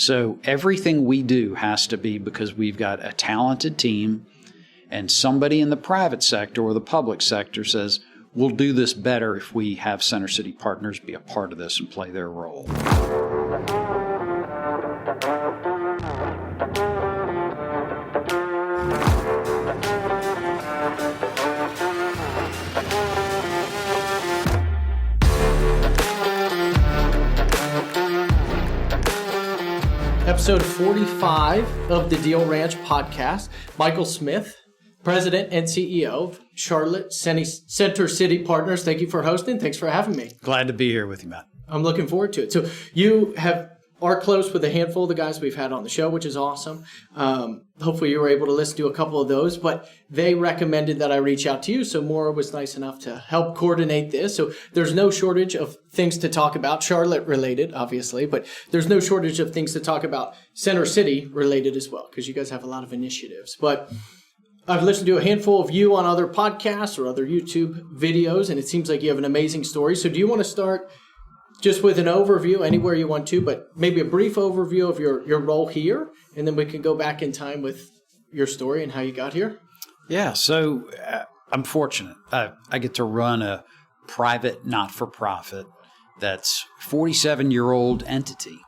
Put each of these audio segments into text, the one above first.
So everything we do has to be because we've got a talented team, and somebody in the private sector or the public sector says, we'll do this better if we have Center City Partners be a part of this and play their role. Episode 45 of the Deal Ranch podcast. Michael Smith, President and CEO of Charlotte Center City Partners. Thank you for hosting. Thanks for having me. Glad to be here with you, Matt. I'm looking forward to it. So you are close with a handful of the guys we've had on the show, which is awesome. Hopefully you were able to listen to a couple of those, but they recommended that I reach out to you. So Maura was nice enough to help coordinate this. So there's no shortage of things to talk about, Charlotte related, obviously, but there's no shortage of things to talk about Center City related as well, because you guys have a lot of initiatives. But I've listened to a handful of you on other podcasts or other YouTube videos, and it seems like you have an amazing story. So do you want to start just with an overview, anywhere you want to, but maybe a brief overview of your role here, and then we can go back in time with your story and how you got here? Yeah, so I'm fortunate. I get to run a private not-for-profit that's 47-year-old entity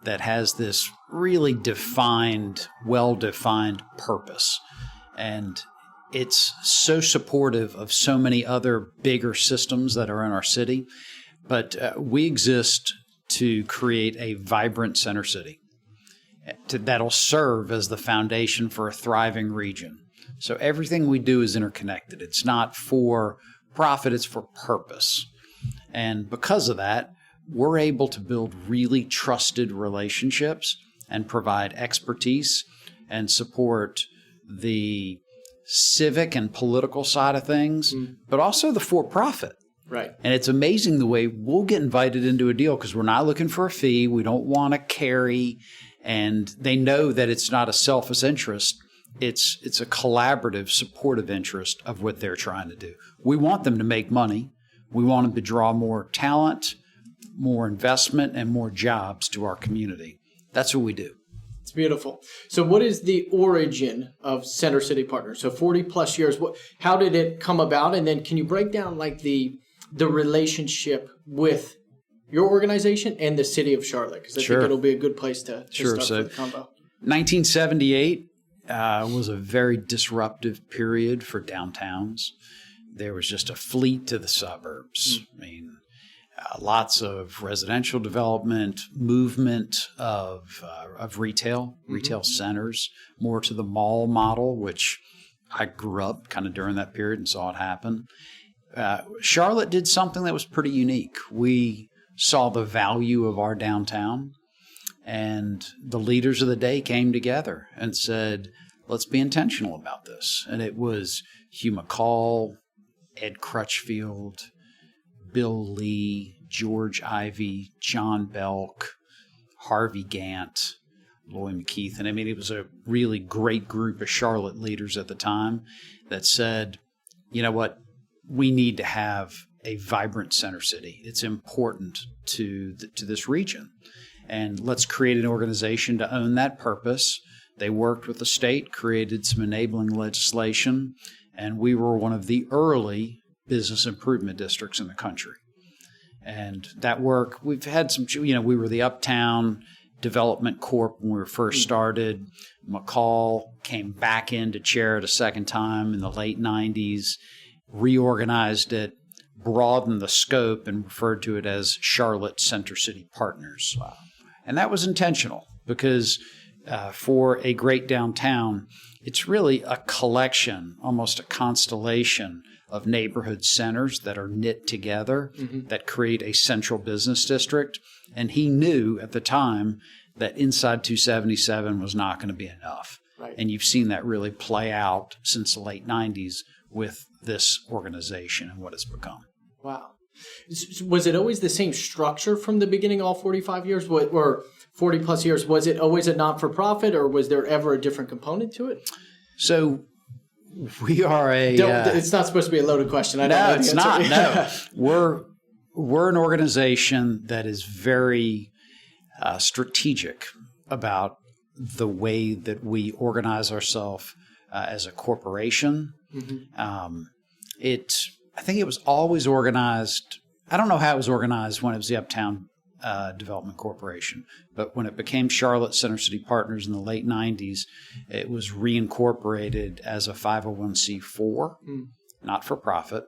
that has this really defined, well-defined purpose. And it's so supportive of so many other bigger systems that are in our city. But we exist to create a vibrant center city that'll serve as the foundation for a thriving region. So everything we do is interconnected. It's not for profit, it's for purpose. And because of that, we're able to build really trusted relationships and provide expertise and support the civic and political side of things, but also the for-profit. Right. And it's amazing the way we'll get invited into a deal because we're not looking for a fee. We don't want to carry. And they know that it's not a selfish interest. It's a collaborative, supportive interest of what they're trying to do. We want them to make money. We want them to draw more talent, more investment, and more jobs to our community. That's what we do. It's beautiful. So what is the origin of Center City Partners? So 40 plus years, how did it come about? And then can you break down like the relationship with your organization and the city of Charlotte? Because I think it'll be a good place to start for the combo. 1978 was a very disruptive period for downtowns. There was just a fleet to the suburbs. I mean, lots of residential development, movement of retail centers, more to the mall model, which I grew up kind of during that period and saw it happen. Charlotte did something that was pretty unique. We saw the value of our downtown, and the leaders of the day came together and said, let's be intentional about this. And it was Hugh McCall, Ed Crutchfield, Bill Lee, George Ivey, John Belk, Harvey Gant, Lloyd McKeith. And I mean, it was a really great group of Charlotte leaders at the time that said, you know what? We need to have a vibrant center city. It's important to this region. And let's create an organization to own that purpose. They worked with the state, created some enabling legislation, and we were one of the early business improvement districts in the country. And that work, we've had some, we were the Uptown Development Corp when we were first started. McCall came back in to chair it a second time in the late 90s. Reorganized it, broadened the scope, and referred to it as Charlotte Center City Partners. Wow. And that was intentional because for a great downtown, it's really a collection, almost a constellation of neighborhood centers that are knit together that create a central business district. And he knew at the time that inside 277 was not going to be enough. Right. And you've seen that really play out since the late 90s with this organization and what it's become. Wow. Was it always the same structure from the beginning, all 45 years, or 40 plus years? Was it always a not-for-profit, or was there ever a different component to it? So we are a... it's not supposed to be a loaded question. No, it's not. No. We're an organization that is very strategic about the way that we organize ourselves as a corporation. I think it was always organized. I don't know how it was organized when it was the Uptown Development Corporation, but when it became Charlotte Center City Partners in the late 90s, it was reincorporated as a 501c4, not for profit.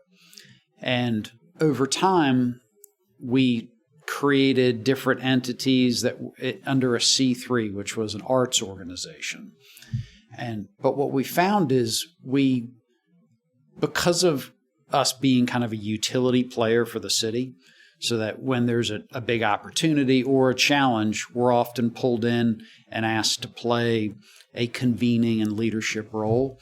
And over time, we created different entities that under a C3, which was an arts organization. But what we found is because of us being kind of a utility player for the city, so that when there's a big opportunity or a challenge, we're often pulled in and asked to play a convening and leadership role.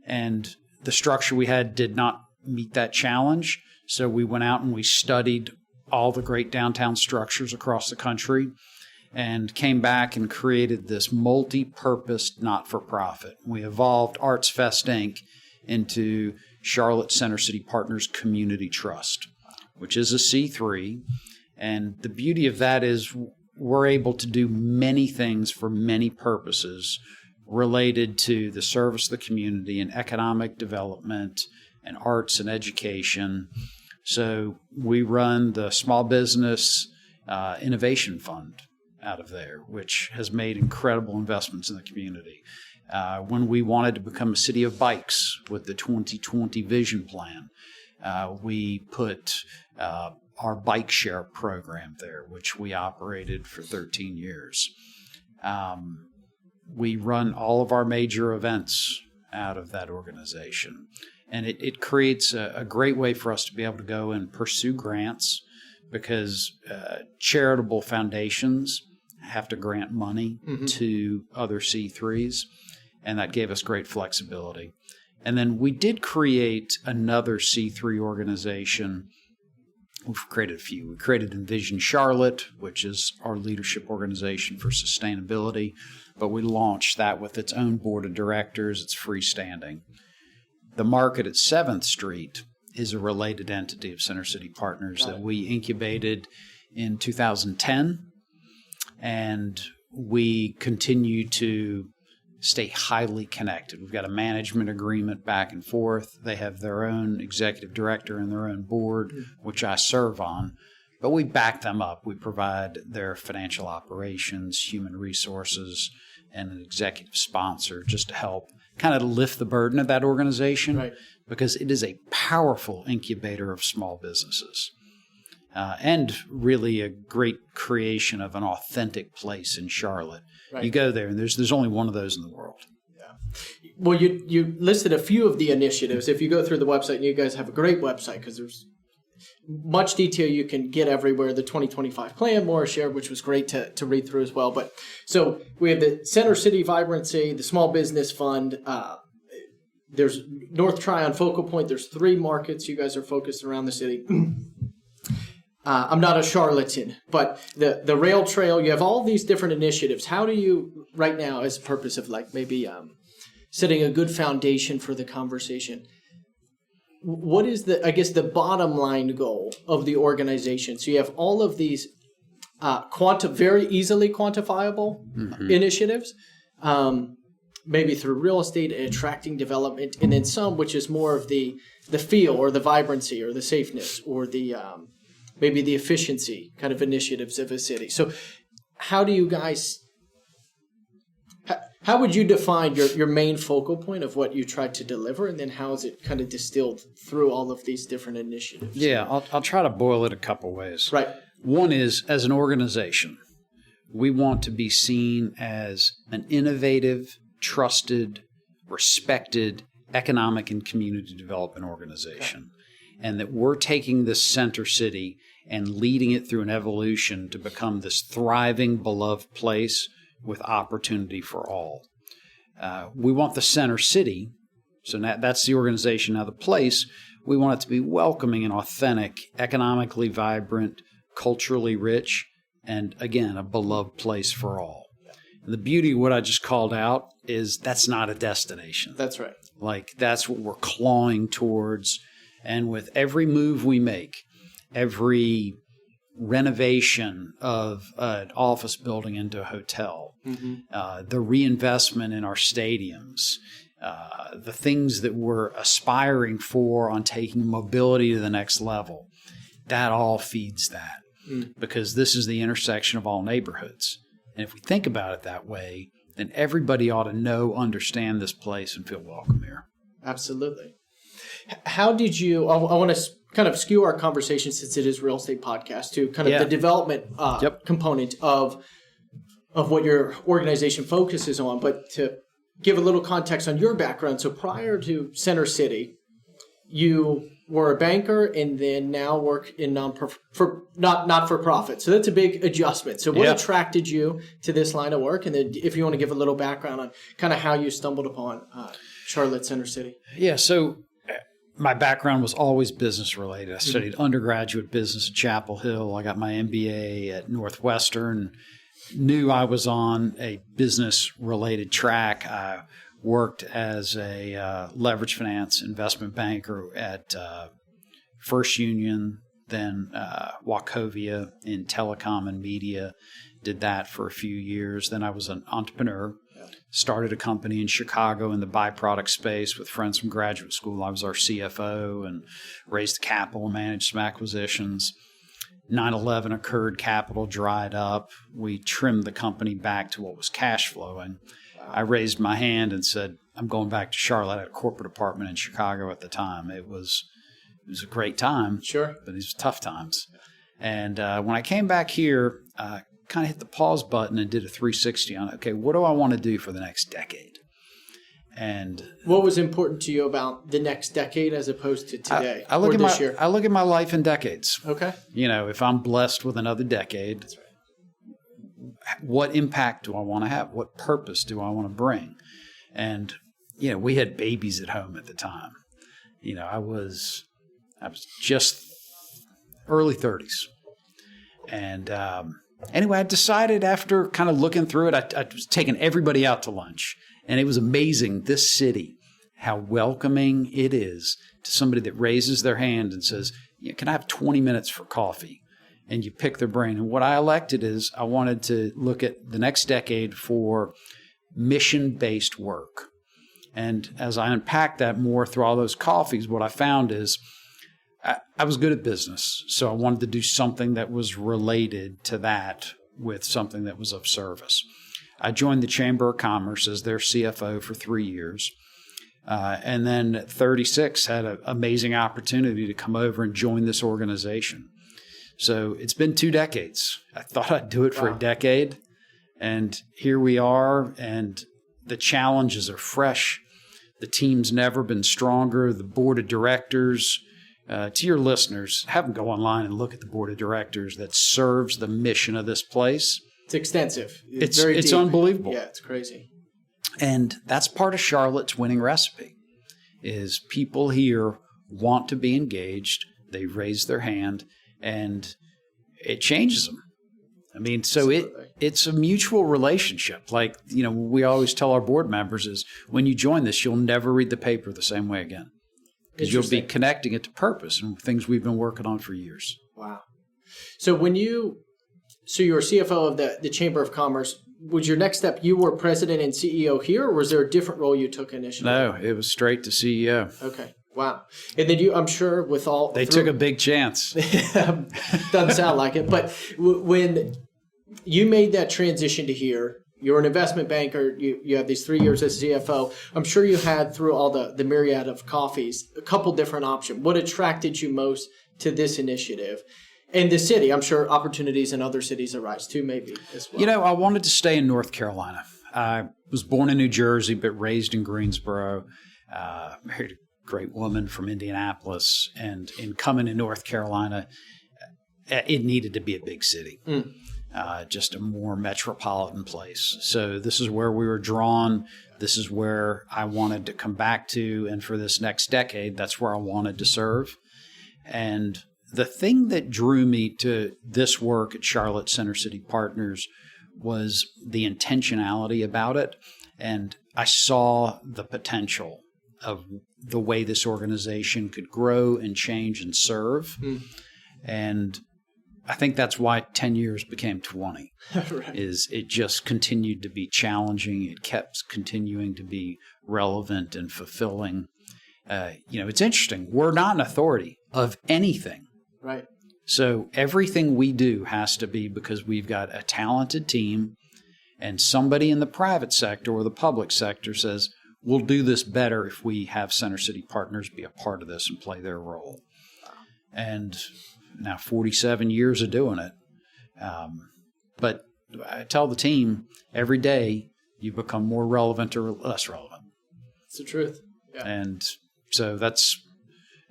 And the structure we had did not meet that challenge. So we went out and we studied all the great downtown structures across the country and came back and created this multi-purpose not-for-profit. We evolved Arts Fest Inc. into Charlotte Center City Partners Community Trust, which is a C3. And the beauty of that is we're able to do many things for many purposes related to the service of the community and economic development and arts and education. So we run the Small Business Innovation Fund out of there, which has made incredible investments in the community. When we wanted to become a city of bikes with the 2020 vision plan, we put our bike share program there, which we operated for 13 years. We run all of our major events out of that organization. And it creates a great way for us to be able to go and pursue grants, because charitable foundations have to grant money to other C3s, and that gave us great flexibility. And then we did create another C3 organization. We've created a few. We created Envision Charlotte, which is our leadership organization for sustainability, but we launched that with its own board of directors. It's freestanding. The Market at 7th Street is a related entity of Center City Partners that we incubated in 2010, and we continue to stay highly connected. We've got a management agreement back and forth. They have their own executive director and their own board, which I serve on, but we back them up. We provide their financial operations, human resources, and an executive sponsor just to help kind of lift the burden of that organization, because it is a powerful incubator of small businesses and really a great creation of an authentic place in Charlotte. You go there and there's only one of those in the world. Well, you listed a few of the initiatives. If you go through the website, and you guys have a great website because there's much detail you can get everywhere. The 2025 plan, Maura shared, which was great to read through as well. But so we have the Center City Vibrancy, the Small Business Fund. There's North Tryon Focal Point. There's 3 markets you guys are focused around the city. I'm not a charlatan, but the rail trail, you have all these different initiatives. How do you, right now, as a purpose of like maybe setting a good foundation for the conversation, what is the bottom line goal of the organization? So you have all of these very easily quantifiable initiatives, maybe through real estate and attracting development, and then some which is more of the feel or the vibrancy or the safeness or the maybe the efficiency kind of initiatives of a city. So how do you guys, how would you define your main focal point of what you tried to deliver, and then how is it kind of distilled through all of these different initiatives? Yeah, I'll try to boil it a couple ways. Right. One is, as an organization, we want to be seen as an innovative, trusted, respected economic and community development organization, and that we're taking this center city and leading it through an evolution to become this thriving, beloved place with opportunity for all. We want the center city, so that's the organization. Now the place, we want it to be welcoming and authentic, economically vibrant, culturally rich, and again, a beloved place for all. And the beauty of what I just called out is that's not a destination. That's right. Like, that's what we're clawing towards. And with every move we make, every renovation of an office building into a hotel, the reinvestment in our stadiums, the things that we're aspiring for on taking mobility to the next level, that all feeds that because this is the intersection of all neighborhoods. And if we think about it that way, then everybody ought to know, understand this place, and feel welcome here. Absolutely. How did you, I want to kind of skew our conversation, since it is real estate podcast, to kind of the development component of what your organization focuses on, but to give a little context on your background. So prior to Center City, you were a banker and then now work in not for profit. So that's a big adjustment. So what attracted you to this line of work? And then if you want to give a little background on kind of how you stumbled upon Charlotte Center City. Yeah, so my background was always business related. I studied undergraduate business at Chapel Hill. I got my MBA at Northwestern. Knew I was on a business related track. I worked as a leverage finance investment banker at First Union, then Wachovia in telecom and media. Did that for a few years. Then I was an entrepreneur. Started a company in Chicago in the byproduct space with friends from graduate school. I was our CFO and raised capital and managed some acquisitions. 9/11 occurred, capital dried up. We trimmed the company back to what was cash flowing. I raised my hand and said, I'm going back to Charlotte. I had a corporate apartment in Chicago at the time. It was a great time, but these were tough times. And when I came back here, kind of hit the pause button and did a 360 on, okay, what do I want to do for the next decade? And what was important to you about the next decade as opposed to today? I look at my life in decades. Okay. If I'm blessed with another decade, what impact do I want to have? What purpose do I want to bring? And, we had babies at home at the time. I was just early 30s. And, anyway, I decided after kind of looking through it, I was taking everybody out to lunch. And it was amazing, this city, how welcoming it is to somebody that raises their hand and says, can I have 20 minutes for coffee? And you pick their brain. And what I elected is I wanted to look at the next decade for mission-based work. And as I unpacked that more through all those coffees, what I found is I was good at business, so I wanted to do something that was related to that with something that was of service. I joined the Chamber of Commerce as their CFO for 3 years, and then at 36 had an amazing opportunity to come over and join this organization. So it's been 2 decades. I thought I'd do it for a decade, and here we are, and the challenges are fresh. The team's never been stronger. The board of directors, to your listeners, have them go online and look at the board of directors that serves the mission of this place. It's extensive. It's unbelievable. Yeah, it's crazy. And that's part of Charlotte's winning recipe, is people here want to be engaged. They raise their hand, and it changes them. I mean, so it's a mutual relationship. Like, we always tell our board members is when you join this, you'll never read the paper the same way again. Because you'll be connecting it to purpose and things we've been working on for years. Wow. So you were CFO of the Chamber of Commerce. Was your next step, you were president and CEO here, or was there a different role you took initially? No, it was straight to CEO. Okay. Wow. And then I'm sure with all... They took a big chance. Doesn't sound like it. But when you made that transition to here, you're an investment banker, you have these 3 years as CFO. I'm sure you had, through all the myriad of coffees, a couple different options. What attracted you most to this initiative? And the city, I'm sure opportunities in other cities arise too, maybe, as well. I wanted to stay in North Carolina. I was born in New Jersey, but raised in Greensboro. Married a great woman from Indianapolis. And in coming to North Carolina, it needed to be a big city. Just a more metropolitan place. So this is where we were drawn. This is where I wanted to come back to. And for this next decade, that's where I wanted to serve. And the thing that drew me to this work at Charlotte Center City Partners was the intentionality about it. And I saw the potential of the way this organization could grow and change and serve. And I think that's why 10 years became 20. Right. Is it just continued to be challenging. It kept continuing to be relevant and fulfilling. It's interesting. We're not an authority of anything. Right. So everything we do has to be because we've got a talented team and somebody in the private sector or the public sector says, we'll do this better if we have Center City Partners be a part of this and play their role. And now 47 years of doing it. But I tell the team every day you become more relevant or less relevant. It's the truth. Yeah. And so that's,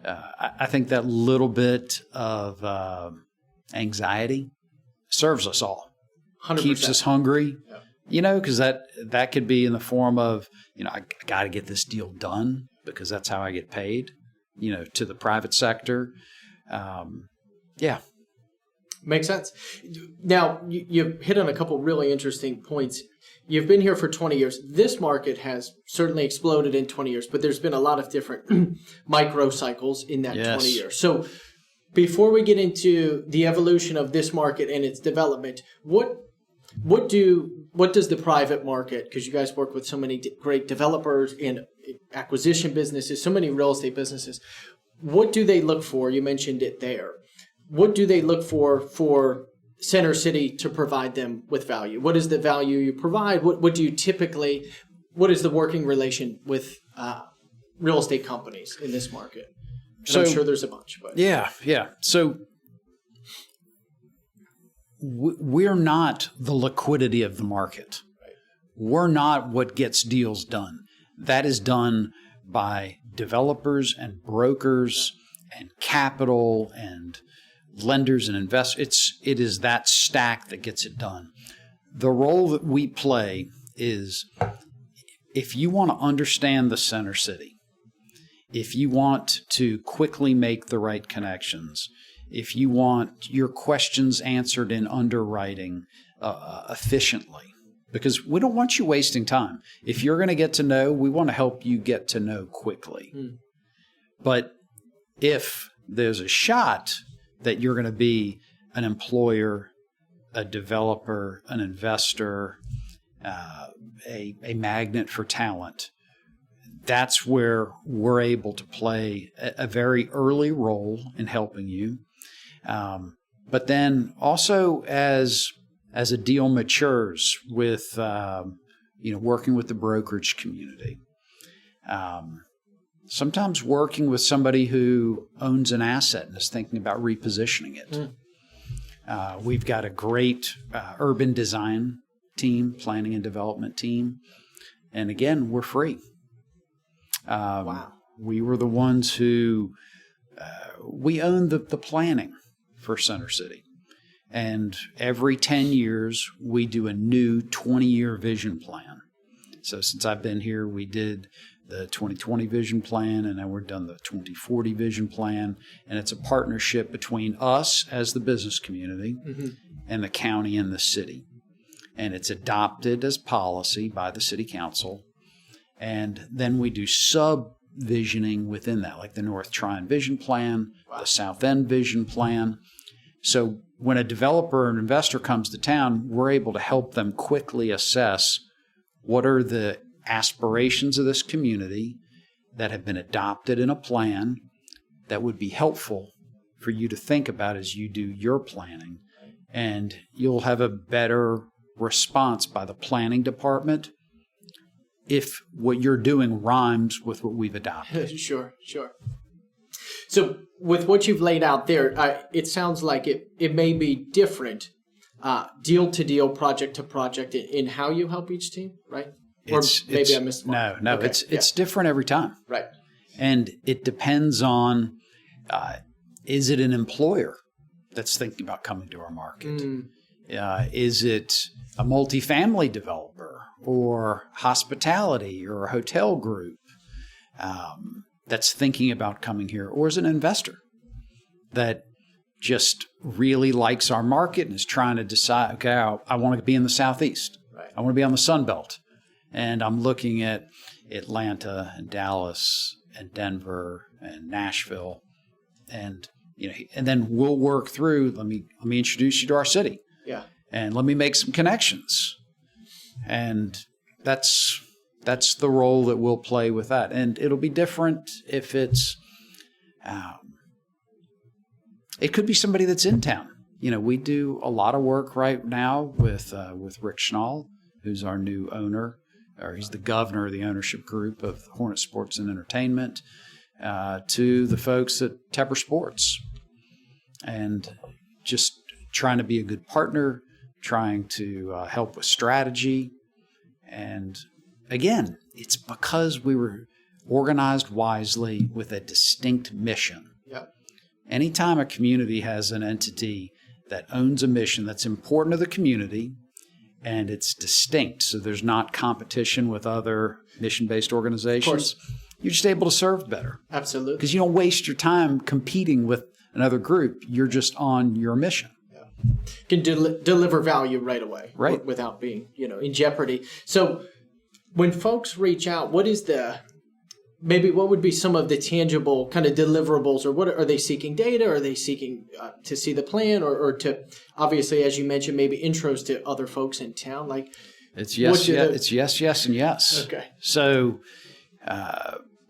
I think that little bit of anxiety serves us all. 100%. Keeps us hungry, Yeah. Because that could be in the form of, I got to get this deal done because that's how I get paid, to the private sector. Yeah. Makes sense. Now, you hit on a couple really interesting points. You've been here for 20 years. This market has certainly exploded in 20 years, but there's been a lot of different micro cycles in that 20 years. So before we get into the evolution of this market and its development, what does the private market, because you guys work with so many great developers and acquisition businesses, so many real estate businesses, what do they look for? You mentioned it there. What do they look for Center City to provide them with value? What is the value you provide? What do you typically, what is the working relation with real estate companies in this market? And I'm sure there's a bunch. But Yeah. So we're not the liquidity of the market. Right. We're not what gets deals done. That is done by developers and brokers and capital and lenders and investors. It is that stack that gets it done. The role that we play is, if you want to understand the Center City, if you want to quickly make the right connections, if you want your questions answered in underwriting efficiently, because we don't want you wasting time. If you're going to get to know, we want to help you get to know quickly. But if there's a shot that you're going to be an employer, a developer, an investor, a magnet for talent, that's where we're able to play a very early role in helping you. But then also as a deal matures with, working with the brokerage community, sometimes working with somebody who owns an asset and is thinking about repositioning it. We've got a great urban design team, planning and development team. And again, we're free. Wow. We were the ones who, we owned the planning for Center City. And every 10 years, we do a new 20-year vision plan. So since I've been here, we did the 2020 vision plan, and now we're done the 2040 vision plan. And it's a partnership between us as the business community and the county and the city. And it's adopted as policy by the city council. And then we do sub-visioning within that, like the North Tryon vision plan, the South End vision plan. So when a developer or an investor comes to town, we're able to help them quickly assess what are the aspirations of this community that have been adopted in a plan that would be helpful for you to think about as you do your planning. And you'll have a better response by the planning department if what you're doing rhymes with what we've adopted. Sure. So with what you've laid out there, it sounds like it may be different deal to deal, project to project in how you help each team, right? Or maybe I missed one. No. Okay. It's different every time. Right. And it depends on, is it an employer that's thinking about coming to our market? Is it a multifamily developer or hospitality or a hotel group that's thinking about coming here? Or is it an investor that just really likes our market and is trying to decide, okay, I want to be in the Southeast. Right. I want to be on the Sun Belt. And I'm looking at Atlanta and Dallas and Denver and Nashville. And, and then we'll work through, let me introduce you to our city. Yeah. And let me make some connections. And that's the role that we'll play with that. And it'll be different if it's, it could be somebody that's in town. We do a lot of work right now with Rick Schnall, who's our new owner, or he's the governor of the ownership group of Hornet Sports and Entertainment, to the folks at Tepper Sports. And just trying to be a good partner, trying to help with strategy. And again, it's because we were organized wisely with a distinct mission. Yep. Anytime a community has an entity that owns a mission that's important to the community and it's distinct, so there's not competition with other mission-based organizations, you're just able to serve better. Absolutely. Because you don't waste your time competing with another group. You're just on your mission. Can deliver value right away, right, without being, in jeopardy. So when folks reach out, what would be some of the tangible kind of deliverables, or what are they seeking? Data? Are they seeking to see the plan, or to, obviously, as you mentioned, maybe intros to other folks in town? Like, it's yes, it's yes, and yes. Okay. So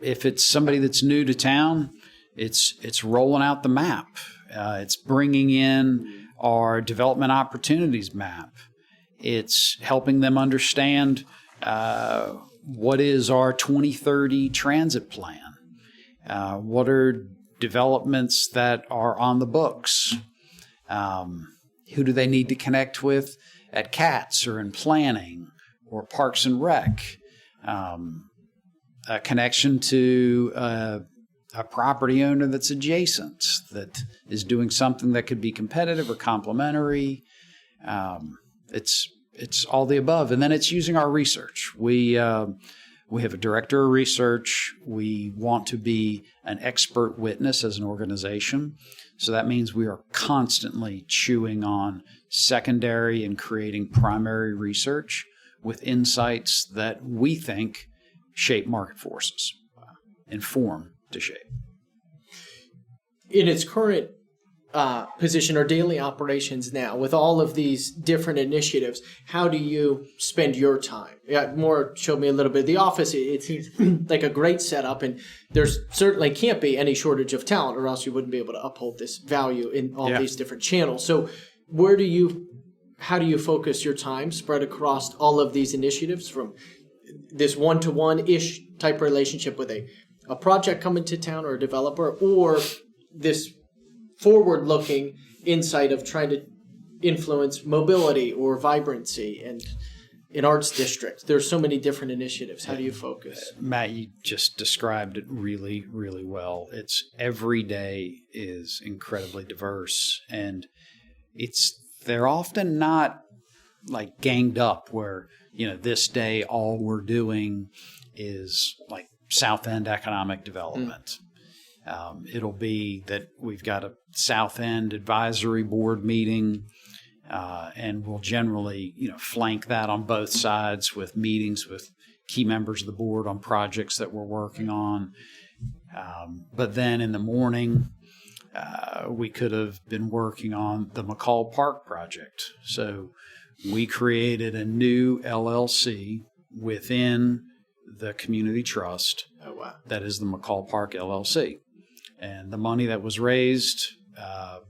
if it's somebody that's new to town, it's rolling out the map. It's bringing in our development opportunities map. It's helping them understand what is our 2030 transit plan. What are developments that are on the books? Who do they need to connect with at CATS or in planning or Parks and Rec? A connection to a property owner that's adjacent, that is doing something that could be competitive or complementary. It's all the above. And then it's using our research. We have a director of research. We want to be an expert witness as an organization. So that means we are constantly chewing on secondary and creating primary research with insights that we think shape market forces, inform to shape. In its current position or daily operations now, with all of these different initiatives, how do you spend your time? Yeah, Maura showed me a little bit of the office. It seems like a great setup, and there's certainly can't be any shortage of talent, or else you wouldn't be able to uphold this value in all these different channels. So how do you focus your time spread across all of these initiatives, from this one-to-one-ish type relationship with a project coming to town or a developer, or this forward-looking insight of trying to influence mobility or vibrancy and in arts districts? There's so many different initiatives. How do you focus? Matt, you just described it really, really well. It's every day is incredibly diverse, and they're often not like ganged up where, this day all we're doing is like South End economic development. It'll be that we've got a South End advisory board meeting, and we'll generally, flank that on both sides with meetings with key members of the board on projects that we're working on. But then in the morning, we could have been working on the McCall Park project. So we created a new LLC within the community trust. Oh, wow. That is the McCall Park LLC. And the money that was raised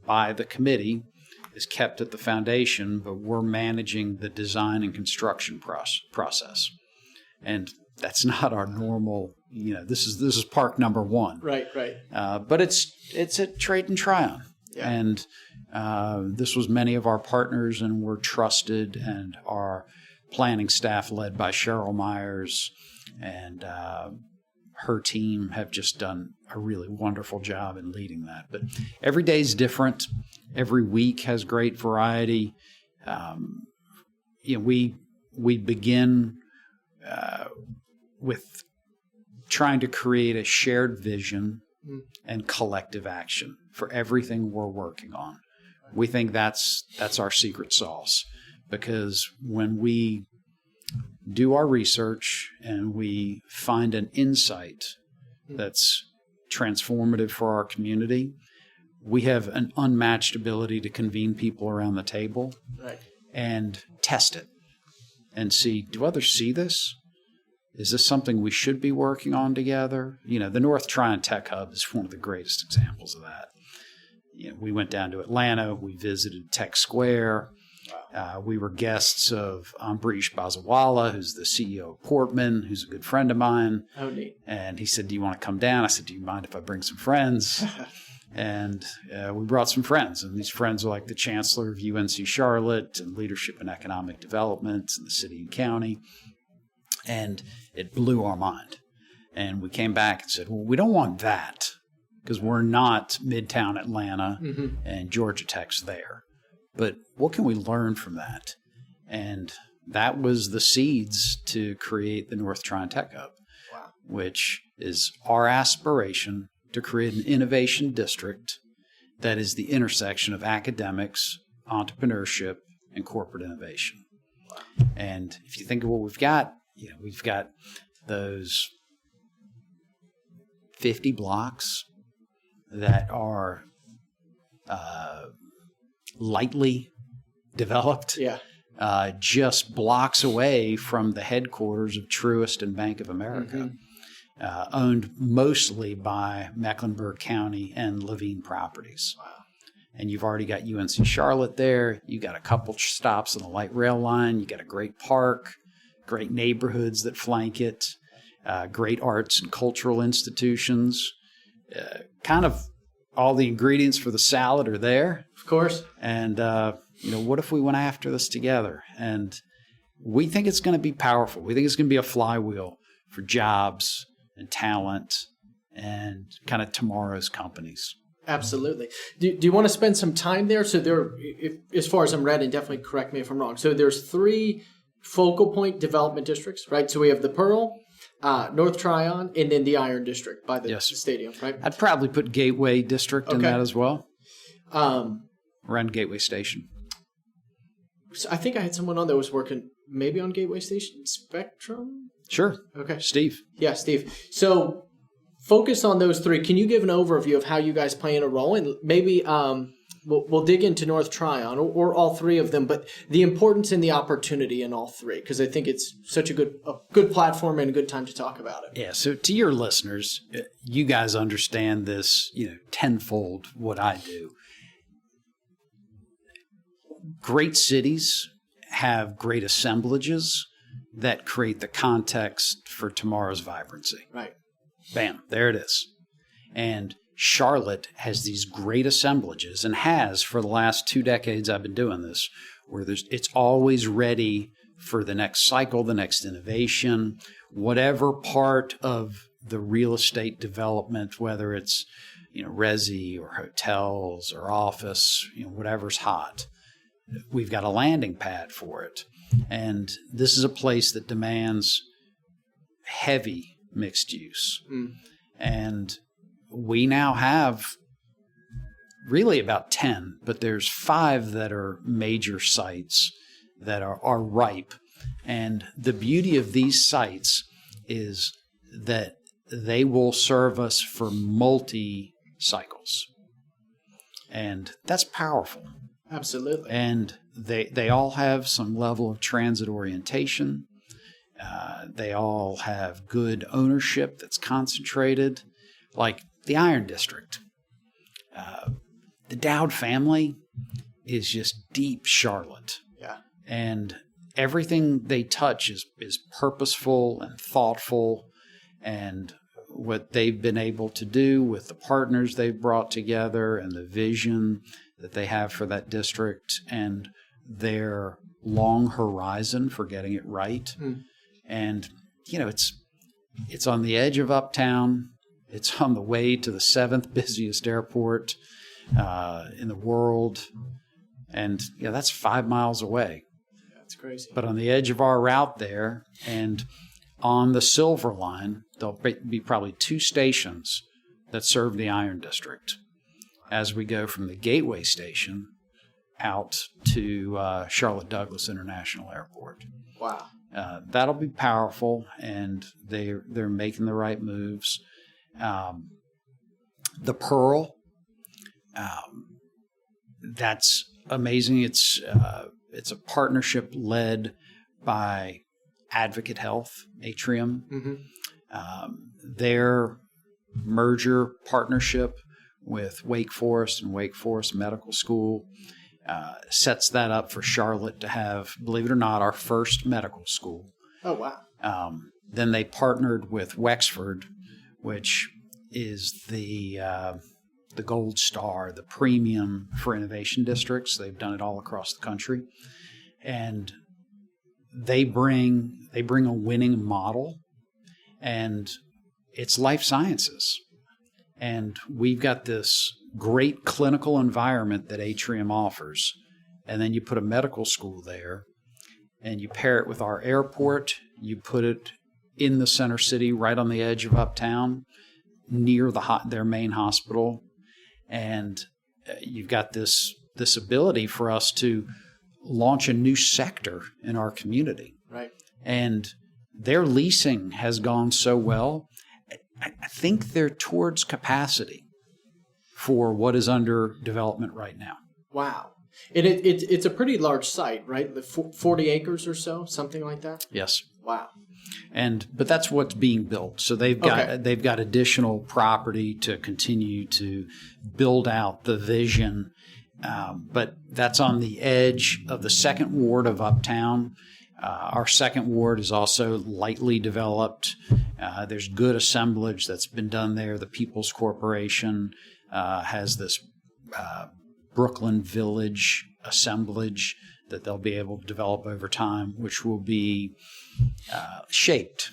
by the committee is kept at the foundation, but we're managing the design and construction process. And that's not our normal, this is park number one. Right. But it's at Tryon. Yeah. And this was many of our partners, and we're trusted, and our planning staff led by Cheryl Myers and her team have just done a really wonderful job in leading that. But every day is different. Every week has great variety. We begin with trying to create a shared vision and collective action for everything we're working on. We think that's our secret sauce, because when we do our research and we find an insight that's transformative for our community, we have an unmatched ability to convene people around the table and test it and see, do others see this? Is this something we should be working on together? The North Tryon Tech Hub is one of the greatest examples of that. We went down to Atlanta. We visited Tech Square. We were guests of Ambrish Bazawala, who's the CEO of Portman, who's a good friend of mine. Oh, neat. And he said, do you want to come down? I said, do you mind if I bring some friends? And we brought some friends. And these friends are like the chancellor of UNC Charlotte and leadership in economic development in the city and county. And it blew our mind. And we came back and said, well, we don't want that because we're not Midtown Atlanta and Georgia Tech's there. But what can we learn from that? And that was the seeds to create the North Tryon Tech Hub, which is our aspiration to create an innovation district that is the intersection of academics, entrepreneurship, and corporate innovation. And if you think of what we've got those 50 blocks that are lightly developed, just blocks away from the headquarters of Truist and Bank of America, owned mostly by Mecklenburg County and Levine Properties. And you've already got UNC Charlotte there. You got a couple stops on the light rail line. You got a great park, great neighborhoods that flank it, great arts and cultural institutions. Kind of all the ingredients for the salad are there. Of course. And, what if we went after this together? And we think it's going to be powerful. We think it's going to be a flywheel for jobs and talent and kind of tomorrow's companies. Absolutely. Do you want to spend some time there? So as far as I'm read, and definitely correct me if I'm wrong. So there's 3 focal point development districts, right? So we have the Pearl, North Tryon, and then the Iron District by the stadium, right? I'd probably put Gateway District in that as well. Around Gateway Station. So I think I had someone on that was working maybe on Gateway Station Spectrum. Sure. Okay. Steve. Yeah, Steve. So focus on those 3. Can you give an overview of how you guys play in a role? And maybe we'll dig into North Tryon or all 3 of them, but the importance and the opportunity in all 3, because I think it's such a good platform and a good time to talk about it. Yeah. So to your listeners, you guys understand this, tenfold what I do. Great cities have great assemblages that create the context for tomorrow's vibrancy. Right. Bam, there it is. And Charlotte has these great assemblages and has for the last 2 decades I've been doing this, where it's always ready for the next cycle, the next innovation, whatever part of the real estate development, whether it's resi or hotels or office, whatever's hot. We've got a landing pad for it. And this is a place that demands heavy mixed use. And we now have really about 10, but there's 5 that are major sites that are ripe. And the beauty of these sites is that they will serve us for multi-cycles. And that's powerful. Absolutely. And they all have some level of transit orientation. They all have good ownership that's concentrated, like the Iron District. The Dowd family is just deep Charlotte. Yeah. And everything they touch is purposeful and thoughtful, and what they've been able to do with the partners they've brought together and the vision that they have for that district and their long horizon for getting it right. And, it's on the edge of Uptown. It's on the way to the 7th busiest airport in the world. And, that's 5 miles away. That's crazy. But on the edge of our route there and on the Silver Line, there'll be probably 2 stations that serve the Iron District as we go from the Gateway Station out to Charlotte Douglas International Airport. Wow. That'll be powerful, and they're making the right moves. The Pearl, That's amazing. It's a partnership led by Advocate Health, Atrium. Their merger partnership with Wake Forest and Wake Forest Medical School sets that up for Charlotte to have, believe it or not, our first medical school. Oh, wow. Then they partnered with Wexford, which is the gold star, the premium for innovation districts. They've done it all across the country. And they bring a winning model, and it's life sciences. And we've got this great clinical environment that Atrium offers. And then you put a medical school there, and you pair it with our airport. You put it in the center city, right on the edge of uptown, near their main hospital. And you've got this ability for us to launch a new sector in our community. Right. And their leasing has gone so well. I think they're towards capacity for what is under development right now. Wow. And it's a pretty large site, right? 40 acres or so, something like that? Yes. Wow. But that's what's being built. So they've got additional property to continue to build out the vision. But that's on the edge of the second ward of Uptown. Our second ward is also lightly developed. There's good assemblage that's been done there. The People's Corporation has this Brooklyn Village assemblage that they'll be able to develop over time, which will be shaped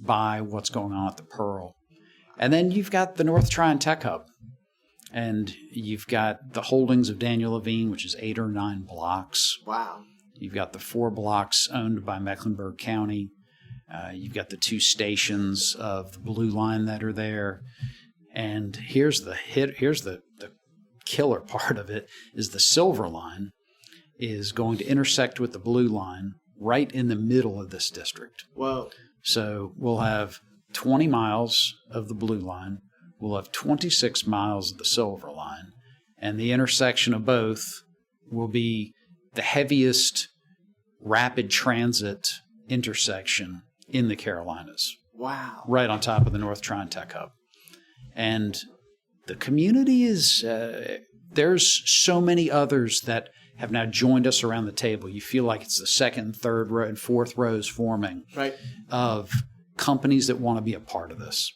by what's going on at the Pearl. And then you've got the North Tryon Tech Hub. And you've got the holdings of Daniel Levine, which is 8 or 9 blocks. Wow. You've got the 4 blocks owned by Mecklenburg County. You've got the 2 stations of the Blue Line that are there. And here's the killer part of it is the Silver Line is going to intersect with the Blue Line right in the middle of this district. Whoa. So we'll have 20 miles of the Blue Line. We'll have 26 miles of the Silver Line. And the intersection of both will be the heaviest rapid transit intersection in the Carolinas. Wow. Right on top of the North Tryon Tech Hub. And the community is, there's so many others that have now joined us around the table. You feel like it's the second, third row, and fourth rows forming of companies that want to be a part of this.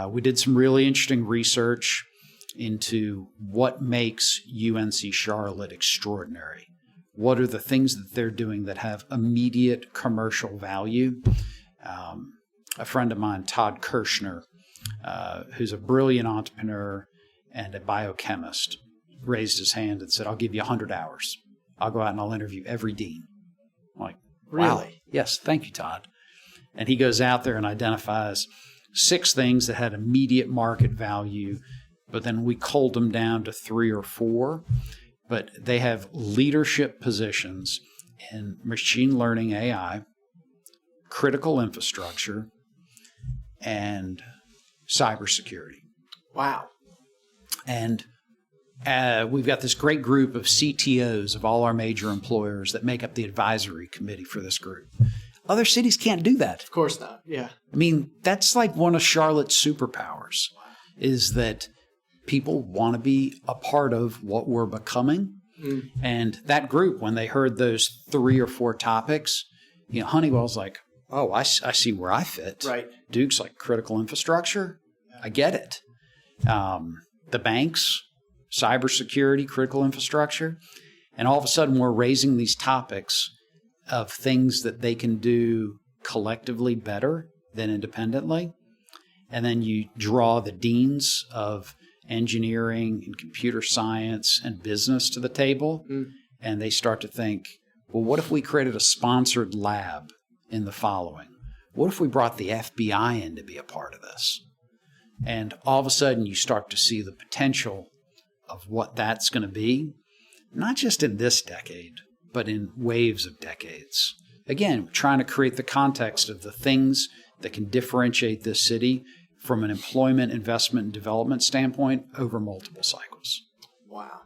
We did some really interesting research into what makes UNC Charlotte extraordinary. What are the things that they're doing that have immediate commercial value? A friend of mine, Todd Kirshner, who's a brilliant entrepreneur and a biochemist, raised his hand and said, I'll give you 100 hours. I'll go out and I'll interview every dean. I'm like, wow. Really? Yes, thank you, Todd. And he goes out there and identifies 6 things that had immediate market value, but then we culled them down to 3 or 4. But they have leadership positions in machine learning AI, critical infrastructure, and cybersecurity. Wow. And we've got this great group of CTOs of all our major employers that make up the advisory committee for this group. Other cities can't do that. Of course not. Yeah. I mean, that's like one of Charlotte's superpowers, is that people want to be a part of what we're becoming. And that group, when they heard those 3 or 4 topics, Honeywell's like, oh, I see where I fit. Right. Duke's like critical infrastructure. I get it. The banks, cybersecurity, critical infrastructure. And all of a sudden we're raising these topics of things that they can do collectively better than independently. And then you draw the deans of engineering and computer science and business to the table, and they start to think, well, what if we created a sponsored lab in the following? What if we brought the FBI in to be a part of this? And all of a sudden you start to see the potential of what that's going to be, not just in this decade, but in waves of decades. Again, we're trying to create the context of the things that can differentiate this city from an employment, investment, and development standpoint over multiple cycles. Wow.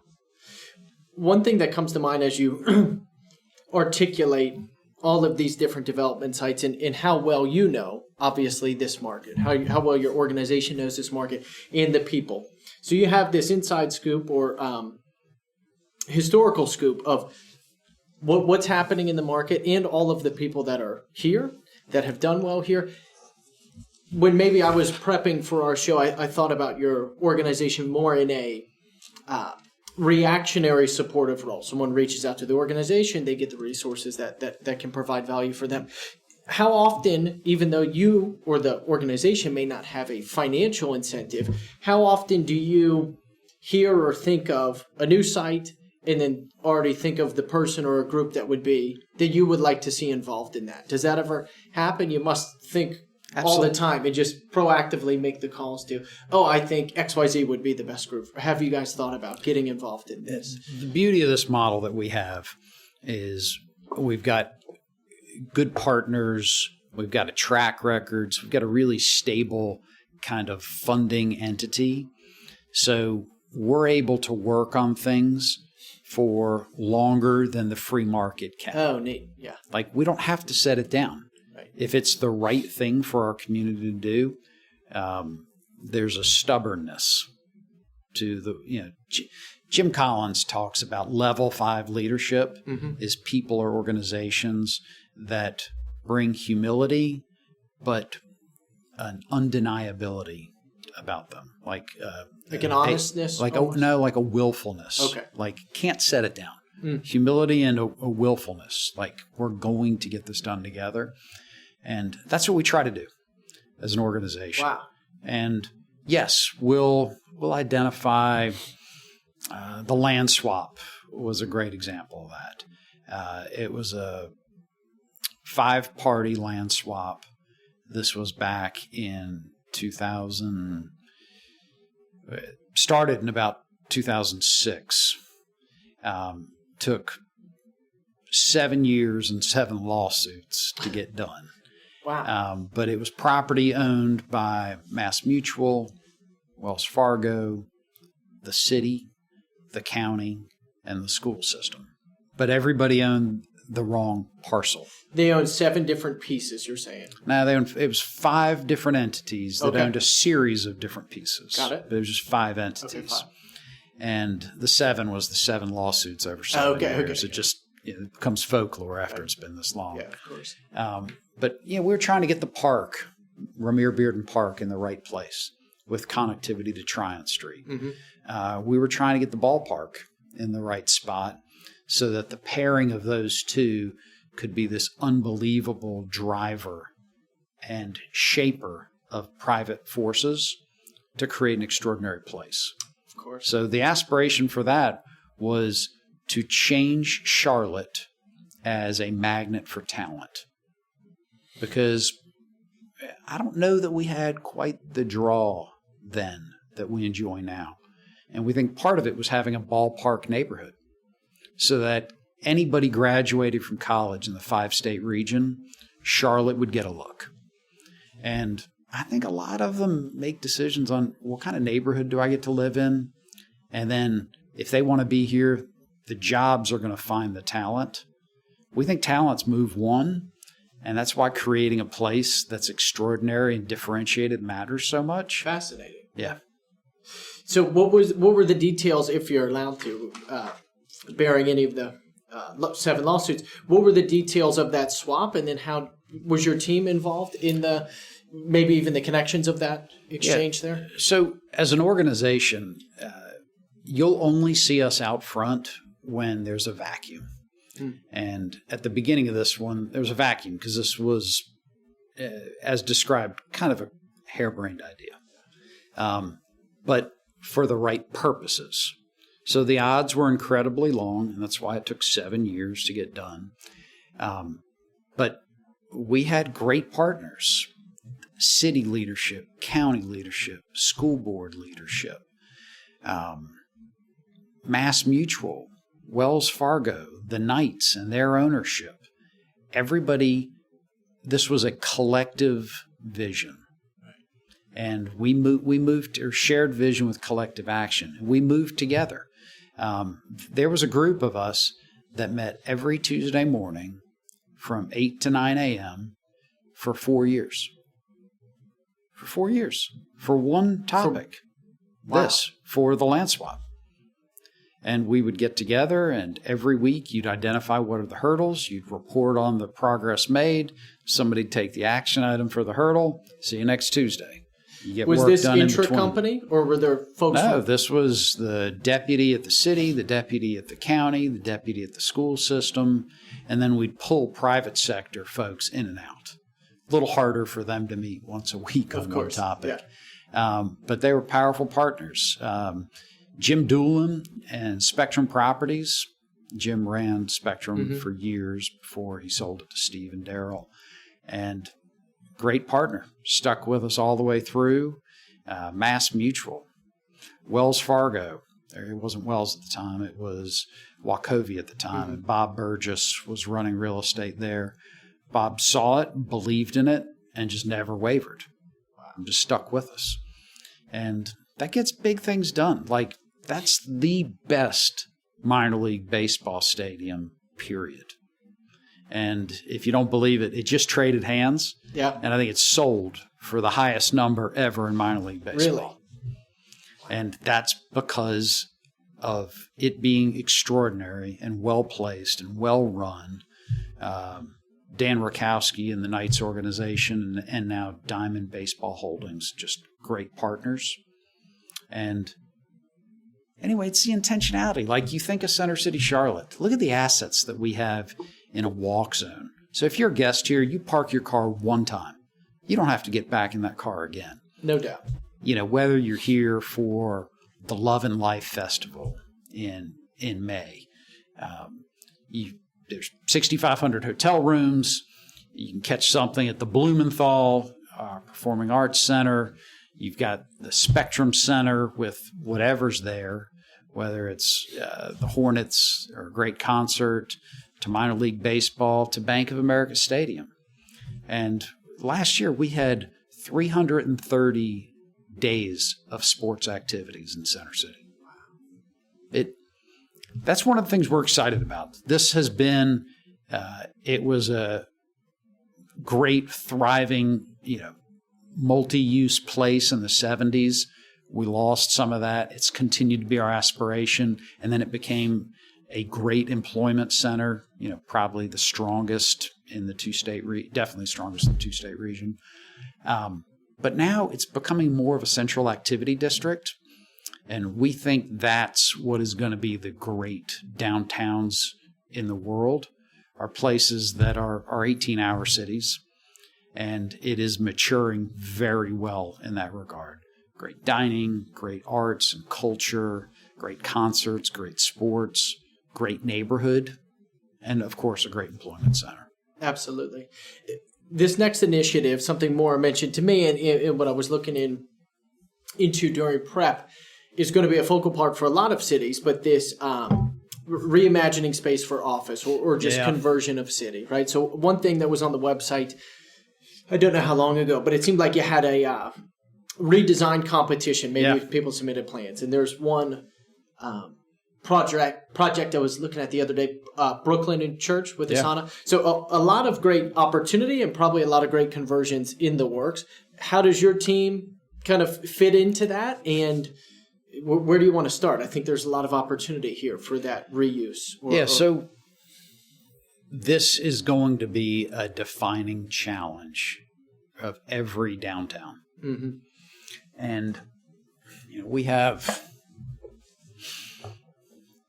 One thing that comes to mind as you articulate all of these different development sites and how well you know, obviously, this market, how well your organization knows this market and the people. So you have this inside scoop or historical scoop of what's happening in the market and all of the people that are here, that have done well here. When maybe I was prepping for our show, I thought about your organization more in a reactionary supportive role. Someone reaches out to the organization, they get the resources that can provide value for them. How often, even though you or the organization may not have a financial incentive, how often do you hear or think of a new site and then already think of the person or a group that you would like to see involved in that? Does that ever happen? You must think Absolutely. All the time and just proactively make the calls to, I think XYZ would be the best group. Have you guys thought about getting involved in this? The beauty of this model that we have is we've got good partners, we've got a track record, so we've got a really stable kind of funding entity. So we're able to work on things for longer than the free market can. Oh, neat. Yeah. Like we don't have to set it down. If it's the right thing for our community to do, there's a stubbornness to the, Jim Collins talks about level 5 leadership is people or organizations that bring humility, but an undeniability about them. Like an honestness? Like a willfulness. Okay. Like can't set it down. Humility and a willfulness. Like we're going to get this done together. And that's what we try to do as an organization. Wow. And yes, we'll identify the land swap was a great example of that. It was a 5-party land swap. This was back in 2000. It started in about 2006. Took 7 years and 7 lawsuits to get done. Wow. But it was property owned by Mass Mutual, Wells Fargo, the city, the county, and the school system. But everybody owned the wrong parcel. They owned 7 different pieces, you're saying? No, it was 5 different entities that owned a series of different pieces. Got it. But it was just 5 entities. Okay, 5. And the 7 was the 7 lawsuits over 7 years. It just becomes folklore after it's been this long. Yeah, of course. But we were trying to get the park, Ramir Bearden Park, in the right place with connectivity to Tryon Street. We were trying to get the ballpark in the right spot so that the pairing of those two could be this unbelievable driver and shaper of private forces to create an extraordinary place. Of course. So the aspiration for that was to change Charlotte as a magnet for talent. Because I don't know that we had quite the draw then that we enjoy now. And we think part of it was having a ballpark neighborhood so that anybody graduated from college in the 5-state region, Charlotte would get a look. And I think a lot of them make decisions on what kind of neighborhood do I get to live in? And then if they want to be here, the jobs are going to find the talent. We think talent's move one. And that's why creating a place that's extraordinary and differentiated matters so much. Fascinating. Yeah. So what were the details, if you're allowed to, bearing any of the 7 lawsuits, what were the details of that swap? And then how was your team involved in maybe even the connections of that exchange there? So as an organization, you'll only see us out front when there's a vacuum. And at the beginning of this one, there was a vacuum because this was, as described, kind of a harebrained idea, but for the right purposes. So the odds were incredibly long, and that's why it took 7 years to get done. But we had great partners, city leadership, county leadership, school board leadership, Mass Mutual, Wells Fargo, the Knights and their ownership. Everybody, this was a collective vision. And we moved or shared vision with collective action. We moved together. There was a group of us that met every Tuesday morning from 8 to 9 a.m. for 4 years. For 4 years. For one topic. For the land swap. And we would get together, and every week you'd identify what are the hurdles. You'd report on the progress made. Somebody'd take the action item for the hurdle. See you next Tuesday. You get was work this done intra-company, or were there folks? No, this was the deputy at the city, the deputy at the county, the deputy at the school system, and then we'd pull private sector folks in and out. A little harder for them to meet once a week on one topic. Yeah. But they were powerful partners. Jim Doolin and Spectrum Properties. Jim ran Spectrum for years before he sold it to Steve and Daryl. And great partner. Stuck with us all the way through. Mass Mutual. Wells Fargo. It wasn't Wells at the time. It was Wachovia at the time. And Bob Burgess was running real estate there. Bob saw it, believed in it, and just never wavered. Just stuck with us. And that gets big things done. Like, that's the best minor league baseball stadium, period. And if you don't believe it, it just traded hands. Yeah. And I think it's sold for the highest number ever in minor league baseball. Really? And that's because of it being extraordinary and well-placed and well-run. Dan Rakowski and the Knights organization and now Diamond Baseball Holdings, just great partners. And anyway, it's the intentionality. Like, you think of Center City, Charlotte. Look at the assets that we have in a walk zone. So if you're a guest here, you park your car one time. You don't have to get back in that car again. No doubt. You know, whether you're here for the Love and Life Festival in May, there's 6,500 hotel rooms. You can catch something at the Blumenthal Performing Arts Center. You've got the Spectrum Center with whatever's there, whether it's the Hornets or a great concert, to minor league baseball, to Bank of America Stadium. And last year we had 330 days of sports activities in Center City. That's one of the things we're excited about. This has been, it was a great, thriving, multi-use place in the 70s. We lost some of that. It's continued to be our aspiration. And then it became a great employment center, probably the strongest in the two-state definitely strongest in the two-state region. But now it's becoming more of a central activity district. And we think that's what is going to be the great downtowns in the world, are places that are 18-hour cities. And it is maturing very well in that regard. Great dining, great arts and culture, great concerts, great sports, great neighborhood, and, of course, a great employment center. Absolutely. This next initiative, something Maura mentioned to me and what I was looking into during prep, is going to be a focal part for a lot of cities, but this reimagining space for office or just conversion of city, right? So one thing that was on the website, I don't know how long ago, but it seemed like you had a redesign competition. Maybe people submitted plans. And there's one project I was looking at the other day, Brooklyn and Church with Asana. So a lot of great opportunity and probably a lot of great conversions in the works. How does your team kind of fit into that? And where do you want to start? I think there's a lot of opportunity here for that reuse. So this is going to be a defining challenge of every downtown. Mm-hmm. And we have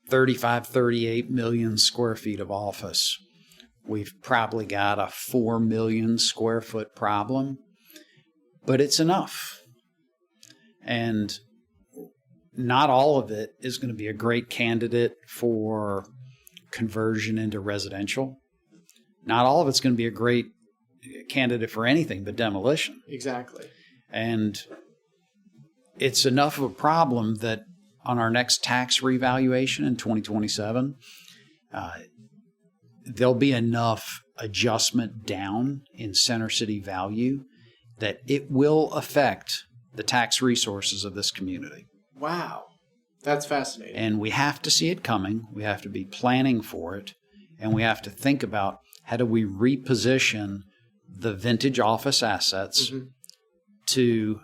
35, 38 million square feet of office. We've probably got a 4 million square foot problem, but it's enough. And not all of it is going to be a great candidate for conversion into residential. Not all of it's going to be a great candidate for anything but demolition. Exactly. And it's enough of a problem that on our next tax revaluation in 2027, there'll be enough adjustment down in Center City value that it will affect the tax resources of this community. Wow. That's fascinating. And we have to see it coming. We have to be planning for it. And we have to think about how do we reposition the vintage office assets to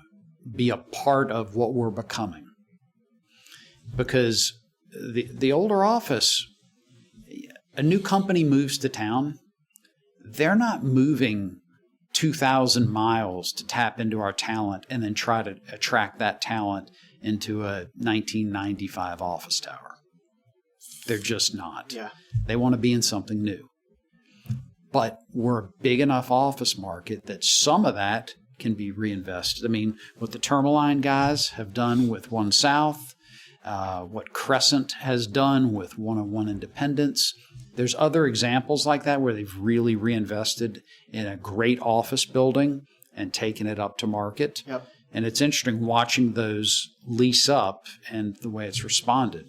be a part of what we're becoming. Because the older office, a new company moves to town, they're not moving 2,000 miles to tap into our talent and then try to attract that talent into a 1995 office tower. They're just not. Yeah. They want to be in something new. But we're a big enough office market that some of that can be reinvested. I mean, what the Tourmaline guys have done with One South, what Crescent has done with 101 Independence. There's other examples like that where they've really reinvested in a great office building and taken it up to market. Yep. And it's interesting watching those lease up and the way it's responded.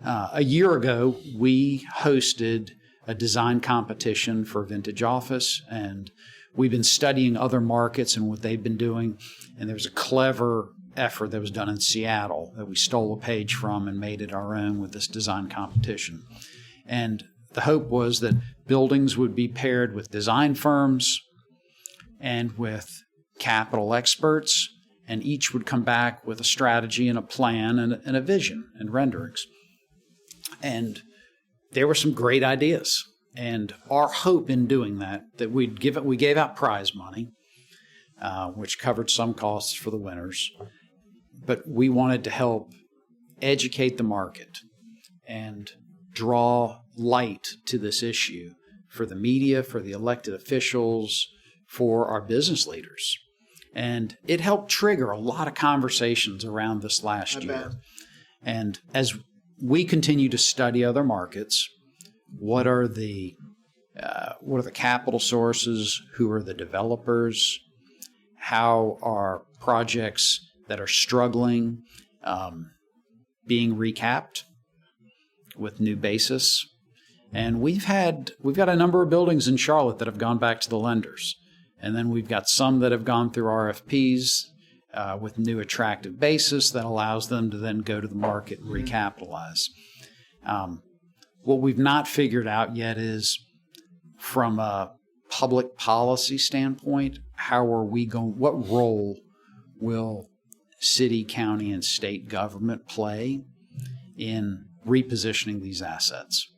A year ago, we hosted a design competition for vintage office, and we've been studying other markets and what they've been doing. And there was a clever effort that was done in Seattle that we stole a page from and made it our own with this design competition. And the hope was that buildings would be paired with design firms and with capital experts, and each would come back with a strategy and a plan and a vision and renderings. And there were some great ideas. And our hope in doing that we gave out prize money, which covered some costs for the winners. But we wanted to help educate the market and draw light to this issue for the media, for the elected officials, for our business leaders. And it helped trigger a lot of conversations around this last year. And as we continue to study other markets, what are the capital sources? Who are the developers? How are projects that are struggling being recapped with new basis? And we've got a number of buildings in Charlotte that have gone back to the lenders. And then we've got some that have gone through RFPs with new attractive basis that allows them to then go to the market and recapitalize. What we've not figured out yet is, from a public policy standpoint, what role will city, county, and state government play in repositioning these assets?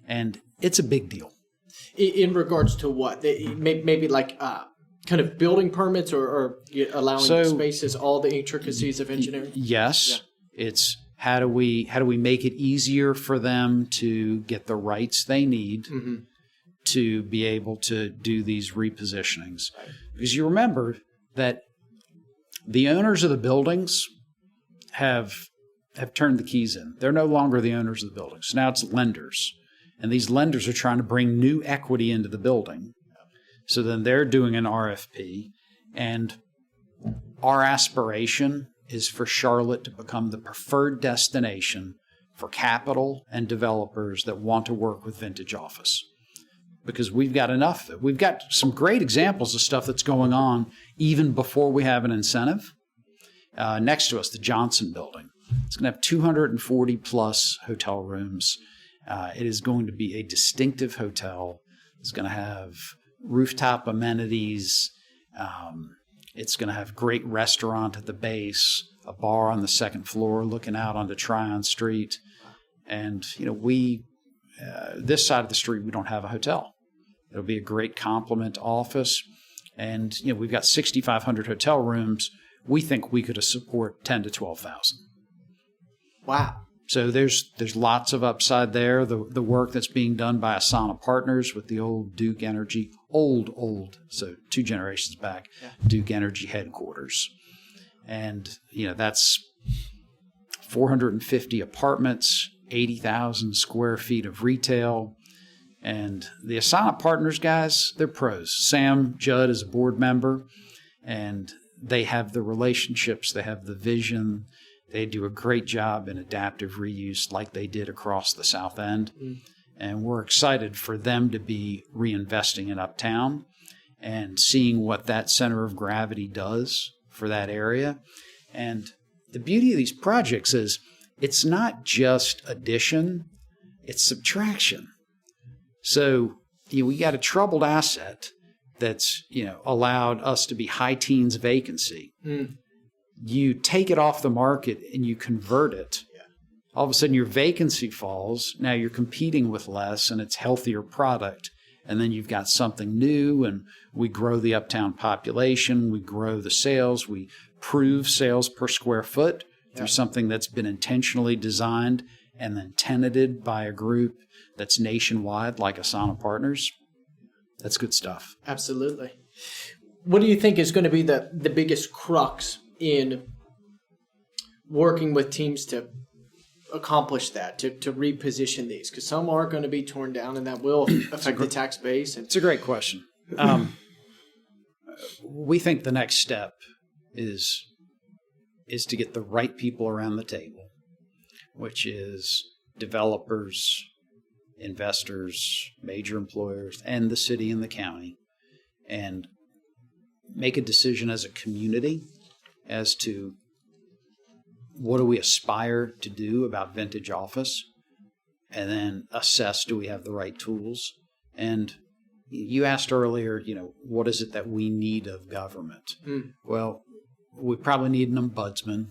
And it's a big deal. In regards to what? Maybe like kind of building permits or allowing spaces, all the intricacies of engineering? Yes. Yeah. It's how do we make it easier for them to get the rights they need to be able to do these repositionings? Right. Because you remember that the owners of the buildings have turned the keys in. They're no longer the owners of the buildings. Now it's lenders. And these lenders are trying to bring new equity into the building. So then they're doing an RFP. And our aspiration is for Charlotte to become the preferred destination for capital and developers that want to work with vintage office. Because we've got enough. We've got some great examples of stuff that's going on even before we have an incentive. Next to us, the Johnson Building. It's going to have 240 plus hotel rooms. It is going to be a distinctive hotel. It's going to have rooftop amenities. It's going to have great restaurant at the base, a bar on the second floor looking out onto Tryon Street. And, this side of the street, we don't have a hotel. It'll be a great complement office. And, we've got 6,500 hotel rooms. We think we could support 10 to 12,000. Wow. So there's lots of upside there. The work that's being done by Asana Partners with the old Duke Energy, so 2 generations back, Duke Energy headquarters. And, that's 450 apartments, 80,000 square feet of retail. And the Asana Partners guys, they're pros. Sam Judd is a board member, and they have the relationships, they have the vision. They do a great job in adaptive reuse like they did across the South End. And we're excited for them to be reinvesting in Uptown and seeing what that center of gravity does for that area. And the beauty of these projects is it's not just addition, it's subtraction. So we got a troubled asset that's allowed us to be high teens vacancy. You take it off the market and you convert it. All of a sudden your vacancy falls. Now you're competing with less and it's healthier product. And then you've got something new, and we grow the uptown population, we grow the sales, we prove sales per square foot through something that's been intentionally designed and then tenanted by a group that's nationwide like Asana Partners. That's good stuff. Absolutely. What do you think is going to be the biggest crux in working with teams to accomplish that, to reposition these? Because some are going to be torn down, and that will affect the tax base. It's a great question. We think the next step is to get the right people around the table, which is developers, investors, major employers, and the city and the county, and make a decision as a community as to what do we aspire to do about vintage office, and then assess, do we have the right tools? And you asked earlier, what is it that we need of government? Well, we probably need an ombudsman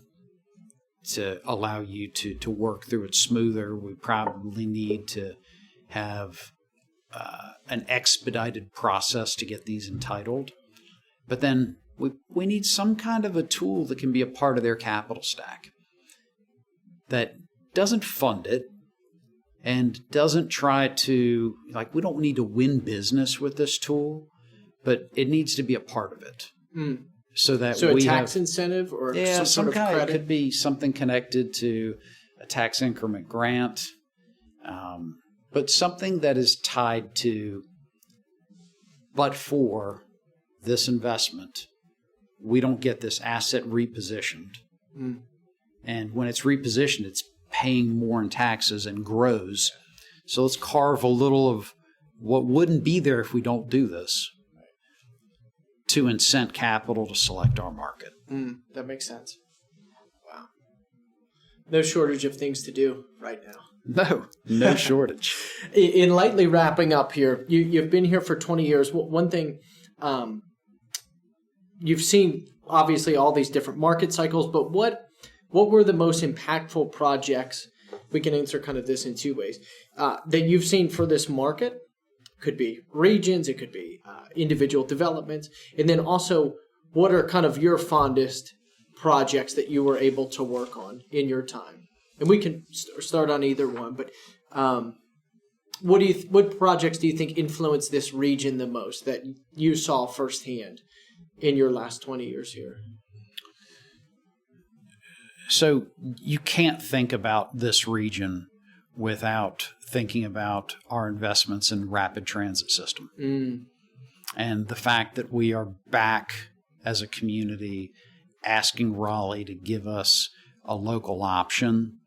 to allow you to work through it smoother. We probably need to have an expedited process to get these entitled. But then we need some kind of a tool that can be a part of their capital stack that doesn't fund it and doesn't try to, we don't need to win business with this tool, but it needs to be a part of it. So a tax incentive or some sort of credit? It could be something connected to a tax increment grant, but something that is tied to, but for this investment, we don't get this asset repositioned. And when it's repositioned, it's paying more in taxes and grows. So let's carve a little of what wouldn't be there if we don't do this to incent capital to select our market. That makes sense. Wow. No shortage of things to do right now. No shortage. In lightly wrapping up here, you've been here for 20 years. One thing, you've seen obviously all these different market cycles, but what were the most impactful projects? We can answer kind of this in two ways. That you've seen for this market. Could be regions, it could be individual developments. And then also, what are kind of your fondest projects that you were able to work on in your time? And we can start on either one, but what projects do you think influenced this region the most that you saw firsthand in your last 20 years here? So you can't think about this region without thinking about our investments in rapid transit system. And the fact that we are back as a community asking Raleigh to give us a local option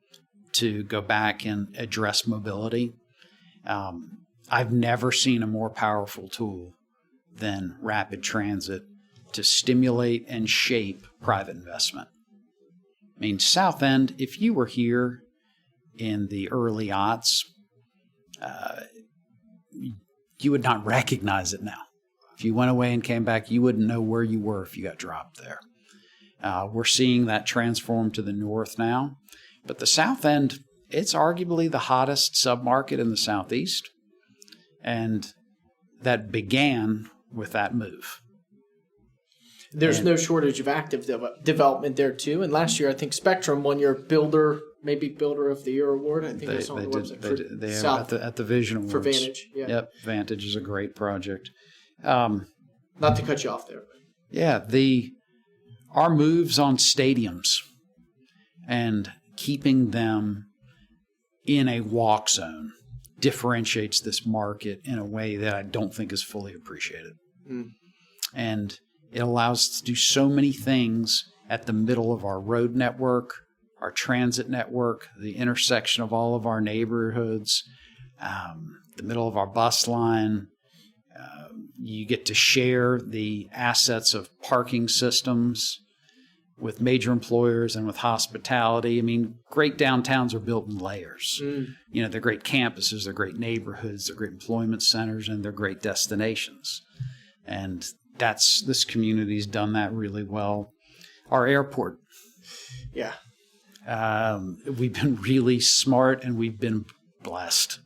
to go back and address mobility. I've never seen a more powerful tool than rapid transit to stimulate and shape private investment. I mean, South End, if you were here in the early aughts, you would not recognize it now. If you went away and came back, you wouldn't know where you were if you got dropped there. We're seeing that transform to the north now. But the South End, it's arguably the hottest submarket in the Southeast. And that began with that move. There's no shortage of active development there, too. And last year, I think Spectrum won your Builder of the Year award. I think that's on the website. They have at the Vision Awards. For Vantage. Yeah. Yep, Vantage is a great project. Not to cut you off there. But. Yeah, our moves on stadiums and keeping them in a walk zone differentiates this market in a way that I don't think is fully appreciated. And it allows us to do so many things at the middle of our road network, our transit network, the intersection of all of our neighborhoods, the middle of our bus line. You get to share the assets of parking systems. with major employers and with hospitality. I mean, great downtowns are built in layers. You know, they're great campuses, they're great neighborhoods, they're great employment centers, and they're great destinations. And this community's done that really well. Our airport. Yeah. We've been really smart and we've been blessed.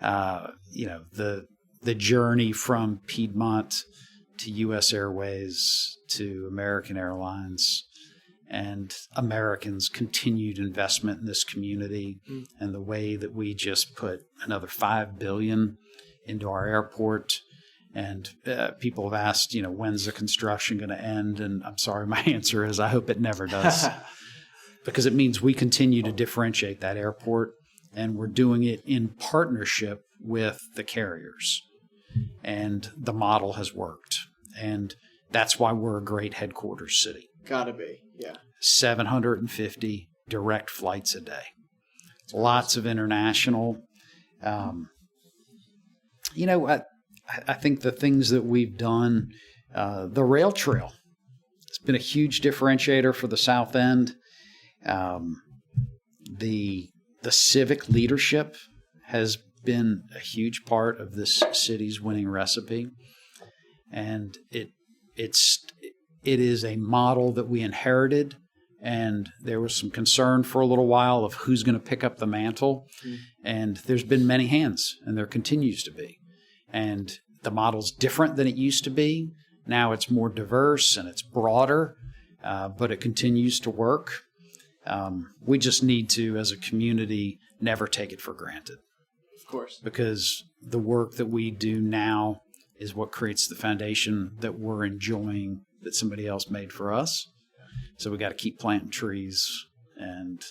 You know, the journey from Piedmont to U.S. Airways to American Airlines and Americans' continued investment in this community and the way that we just put another $5 billion into our airport. And people have asked, you know, when's the construction going to end? And I'm sorry, my answer is I hope it never does. Because it means we continue to differentiate that airport, and we're doing it in partnership with the carriers. And the model has worked. And that's why we're a great headquarters city. Gotta be, yeah. 750 direct flights a day. Lots of international. You know, I think the things that we've done, the rail trail, it's been a huge differentiator for the South End. The civic leadership has been a huge part of this city's winning recipe, and it is a model that we inherited, and there was some concern for a little while of who's going to pick up the mantle, and there's been many hands, and there continues to be, and the model's different than it used to be. Now it's more diverse and it's broader, but it continues to work. We just need to, as a community, never take it for granted. Of course. Because the work that we do now is what creates the foundation that we're enjoying that somebody else made for us. So we got to keep planting trees and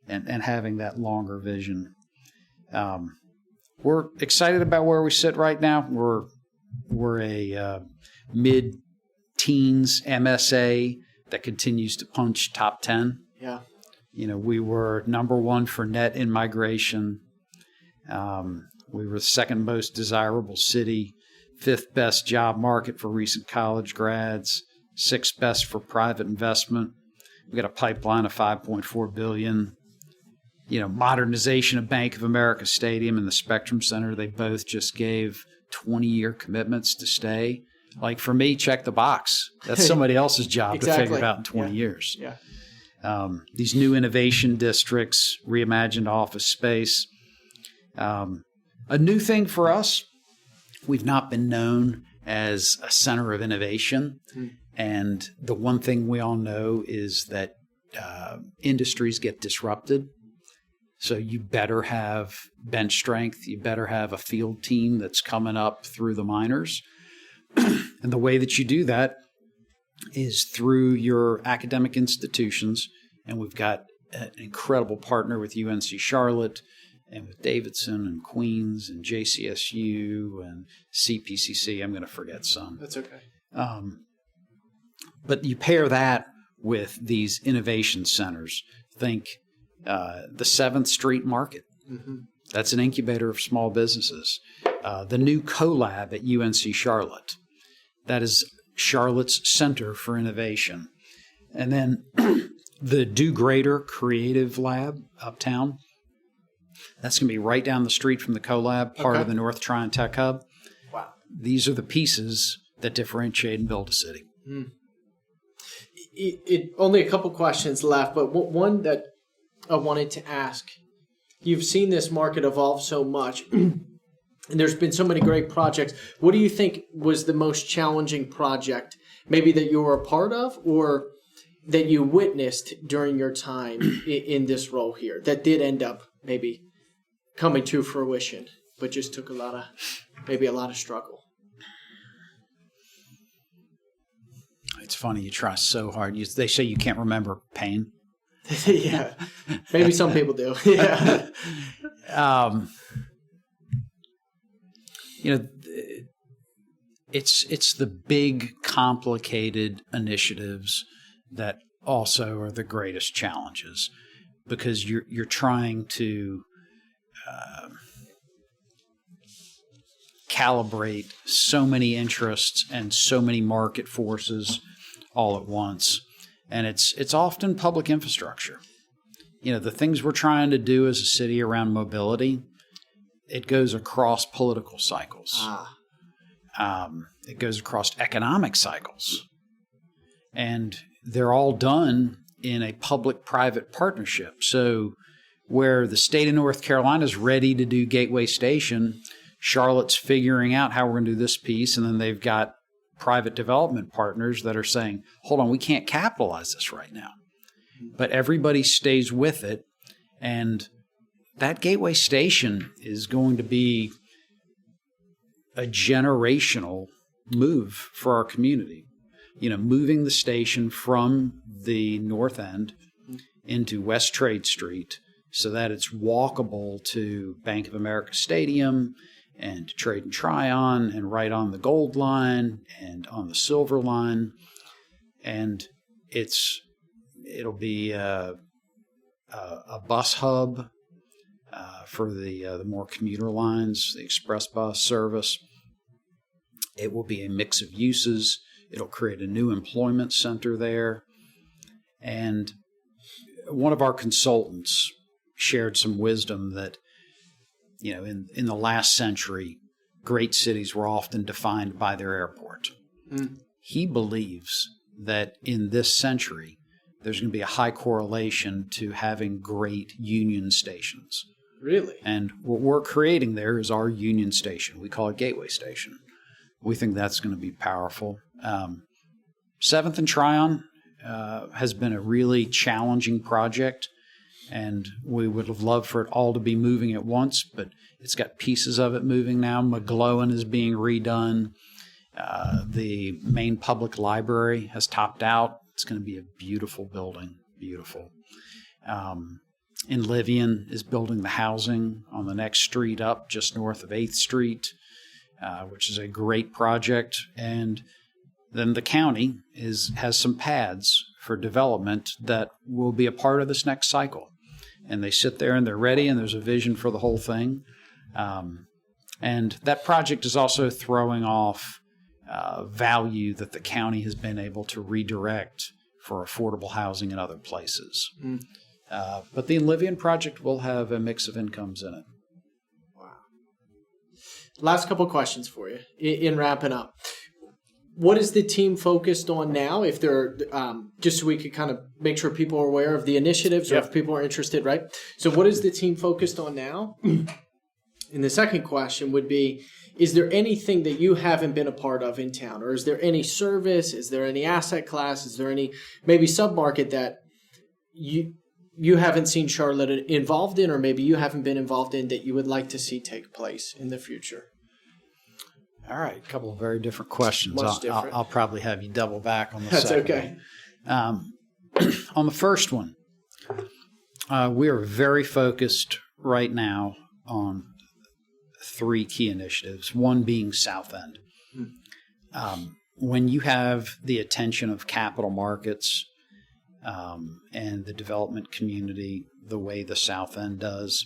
having that longer vision. We're excited about where we sit right now. We're a mid-teens MSA that continues to punch top 10. Yeah. You know, we were number one for net in-migration. We were the second most desirable city, fifth best job market for recent college grads, sixth best for private investment. We got a pipeline of $5.4 billion. You know, modernization of Bank of America Stadium and the Spectrum Center, they both just gave 20-year commitments to stay. Like, for me, check the box. That's somebody else's job to figure it out in 20 years. Yeah. These new innovation districts, reimagined office space. A new thing for us, we've not been known as a center of innovation. And the one thing we all know is that industries get disrupted. So you better have bench strength. You better have a field team that's coming up through the minors. And the way that you do that is through your academic institutions. And we've got an incredible partner with UNC Charlotte and with Davidson and Queens and JCSU and CPCC. I'm going to forget some. That's okay. But you pair that with these innovation centers. Think the 7th Street Market. Mm-hmm. That's an incubator of small businesses. The new CoLab at UNC Charlotte. That is Charlotte's Center for Innovation. And then the Do Greater Creative Lab uptown. That's going to be right down the street from the CoLab, part of the North Tryon Tech Hub. Wow. These are the pieces that differentiate and build a city. Only a couple questions left, but one that I wanted to ask. You've seen this market evolve so much, and there's been so many great projects. What do you think was the most challenging project, maybe that you were a part of or that you witnessed during your time in this role here that did end up maybe coming to fruition, but just took a lot of struggle? It's funny, you try so hard. They say you can't remember pain. Yeah, maybe some people do. Yeah. You know, it's the big, complicated initiatives that also are the greatest challenges, because you're trying to calibrate so many interests and so many market forces all at once. And it's often public infrastructure. The things we're trying to do as a city around mobility, it goes across political cycles. It goes across economic cycles. And they're all done in a public-private partnership. So where the state of North Carolina is ready to do Gateway Station, Charlotte's figuring out how we're going to do this piece, and then they've got private development partners that are saying, hold on, we can't capitalize this right now. But everybody stays with it, and that Gateway Station is going to be a generational move for our community. Moving the station from the north end into West Trade Street so that it's walkable to Bank of America Stadium and to Trade and Tryon and right on the Gold Line and on the Silver Line. And it'll be a bus hub for the more commuter lines, the express bus service. It will be a mix of uses. It'll create a new employment center there. And one of our consultants shared some wisdom that, in the last century, great cities were often defined by their airport. He believes that in this century, there's going to be a high correlation to having great Union stations. Really? And what we're creating there is our Union Station. We call it Gateway Station. We think that's going to be powerful. 7th and Tryon has been a really challenging project, and we would have loved for it all to be moving at once, but it's got pieces of it moving now. McGlowan is being redone. The main public library has topped out. It's going to be a beautiful building, beautiful. Envisions is building the housing on the next street up, just north of 8th Street, which is a great project. And then the county has some pads for development that will be a part of this next cycle. And they sit there and they're ready, and there's a vision for the whole thing. And that project is also throwing off value that the county has been able to redirect for affordable housing in other places. But the Envisions project will have a mix of incomes in it. Wow. Last couple questions for you in wrapping up. What is the team focused on now? If they're just so we could kind of make sure people are aware of the initiatives, or if people are interested, right? So, what is the team focused on now? And the second question would be: is there anything that you haven't been a part of in town, or is there any service? Is there any asset class? Is there any maybe submarket that you haven't seen Charlotte involved in, or maybe you haven't been involved in that you would like to see take place in the future? All right, a couple of very different questions. I'll probably have you double back on the That's second okay. one. On the first one, we are very focused right now on 3 key initiatives, one being South End. When you have the attention of capital markets and the development community the way the South End does,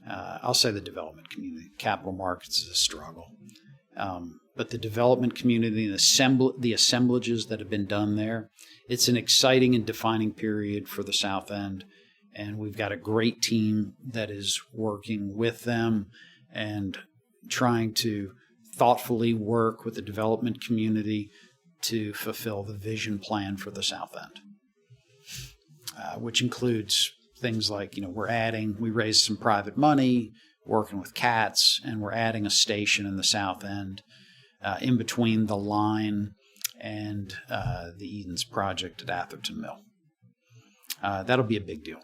I'll say the development community. Capital markets is a struggle. But the development community and the assemblages that have been done there, it's an exciting and defining period for the South End. And we've got a great team that is working with them and trying to thoughtfully work with the development community to fulfill the vision plan for the South End, which includes things like, we raised some private money, working with CATS, and we're adding a station in the South End in between the line and the Edens project at Atherton Mill. That'll be a big deal.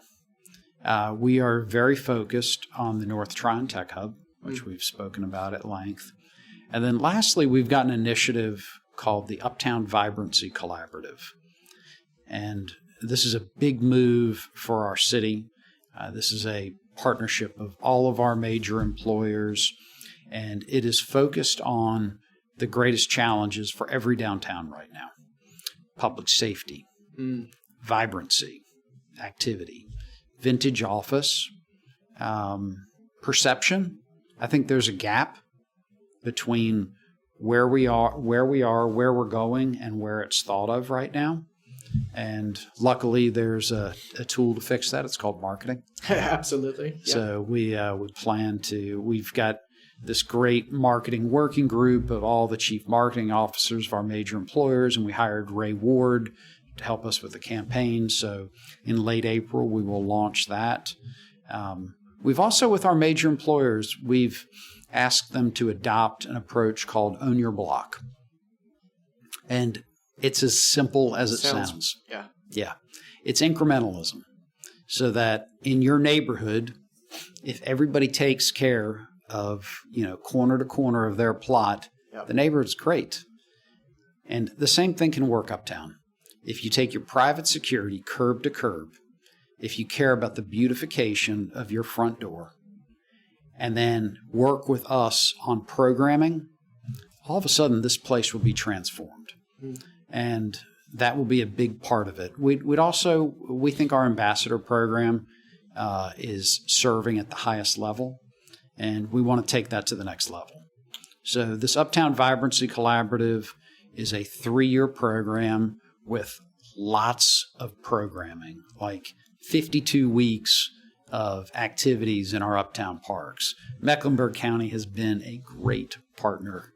We are very focused on the North Tryon Tech Hub, which we've spoken about at length. And then lastly, we've got an initiative called the Uptown Vibrancy Collaborative. And this is a big move for our city. This is a partnership of all of our major employers, and it is focused on the greatest challenges for every downtown right now: public safety, vibrancy, activity, vintage office, perception. I think there's a gap between where we are, where we're going, and where it's thought of right now. And luckily, there's a tool to fix that. It's called marketing. Absolutely. Yeah. So we plan to. We've got this great marketing working group of all the chief marketing officers of our major employers, and we hired Ray Ward to help us with the campaign. So in late April, we will launch that. We've also, with our major employers, we've asked them to adopt an approach called Own Your Block. And it's as simple as it sounds. Yeah. Yeah. It's incrementalism. So that in your neighborhood, if everybody takes care of, corner to corner of their plot, the neighborhood's great. And the same thing can work uptown. If you take your private security curb to curb, if you care about the beautification of your front door, and then work with us on programming, all of a sudden this place will be transformed. And that will be a big part of it. We think our ambassador program is serving at the highest level, and we want to take that to the next level. So this Uptown Vibrancy Collaborative is a 3-year program with lots of programming, like 52 weeks of activities in our uptown parks. Mecklenburg County has been a great partner.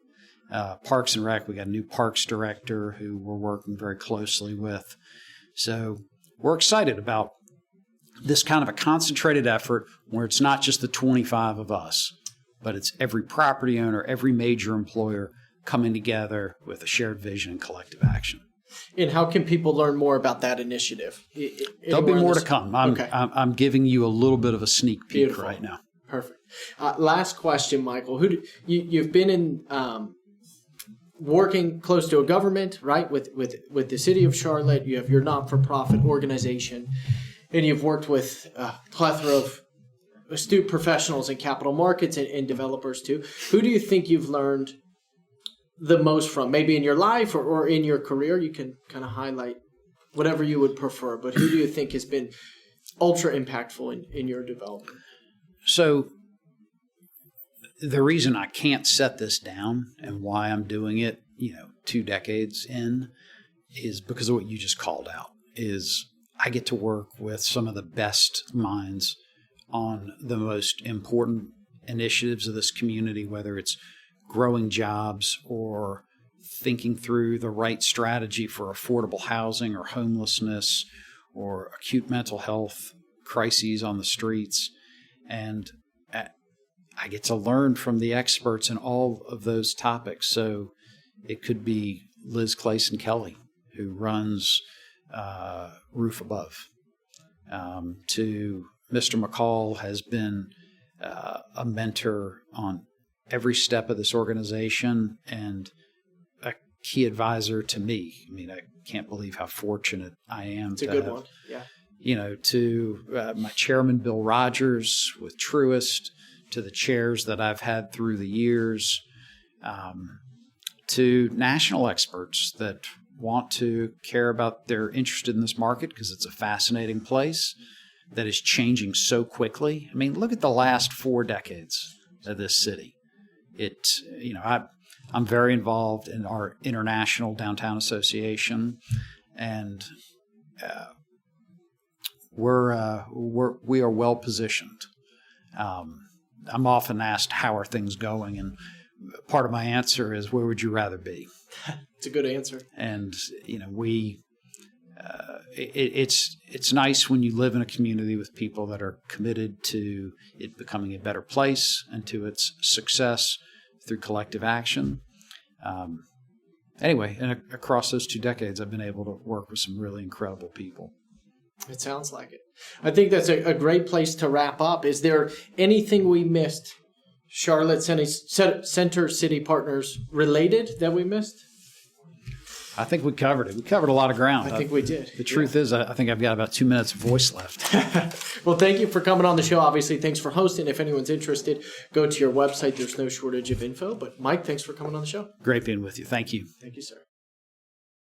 Parks and Rec, we got a new parks director who we're working very closely with. So we're excited about this kind of a concentrated effort where it's not just the 25 of us, but it's every property owner, every major employer coming together with a shared vision and collective action. And how can people learn more about that initiative? There'll be more to come. I'm giving you a little bit of a sneak peek right now. Perfect. Last question, Michael. You've been in working close to a government, right? With the city of Charlotte, you have your not-for-profit organization, and you've worked with a plethora of astute professionals in capital markets and developers too. Who do you think you've learned the most from, maybe in your life or in your career? You can kind of highlight whatever you would prefer, but who do you think has been ultra impactful in your development? So the reason I can't set this down and why I'm doing it, 2 decades in, is because of what you just called out, is I get to work with some of the best minds on the most important initiatives of this community, whether it's growing jobs or thinking through the right strategy for affordable housing or homelessness or acute mental health crises on the streets. And I get to learn from the experts in all of those topics. So it could be Liz Clayson Kelly, who runs Roof Above, to Mr. McCall has been a mentor on every step of this organization and a key advisor to me. I mean, I can't believe how fortunate I am. It's a good one. Yeah. To my chairman, Bill Rogers with Truist, to the chairs that I've had through the years, to national experts that want to care about, they're interested in this market because it's a fascinating place that is changing so quickly. I mean, look at the last 4 decades of this city. I'm very involved in our International Downtown Association, and we are well positioned. I'm often asked, how are things going? And part of my answer is, where would you rather be? It's a good answer. And, it's nice when you live in a community with people that are committed to it becoming a better place and to its success through collective action. Anyway, and across those 2 decades, I've been able to work with some really incredible people. It sounds like it. I think that's a great place to wrap up. Is there anything we missed, Charlotte Center City Partners related, that we missed? I think we covered it. We covered a lot of ground. I think we did. The truth is, I think I've got about 2 minutes of voice left. Well, thank you for coming on the show. Obviously, thanks for hosting. If anyone's interested, go to your website. There's no shortage of info. But Mike, thanks for coming on the show. Great being with you. Thank you. Thank you, sir.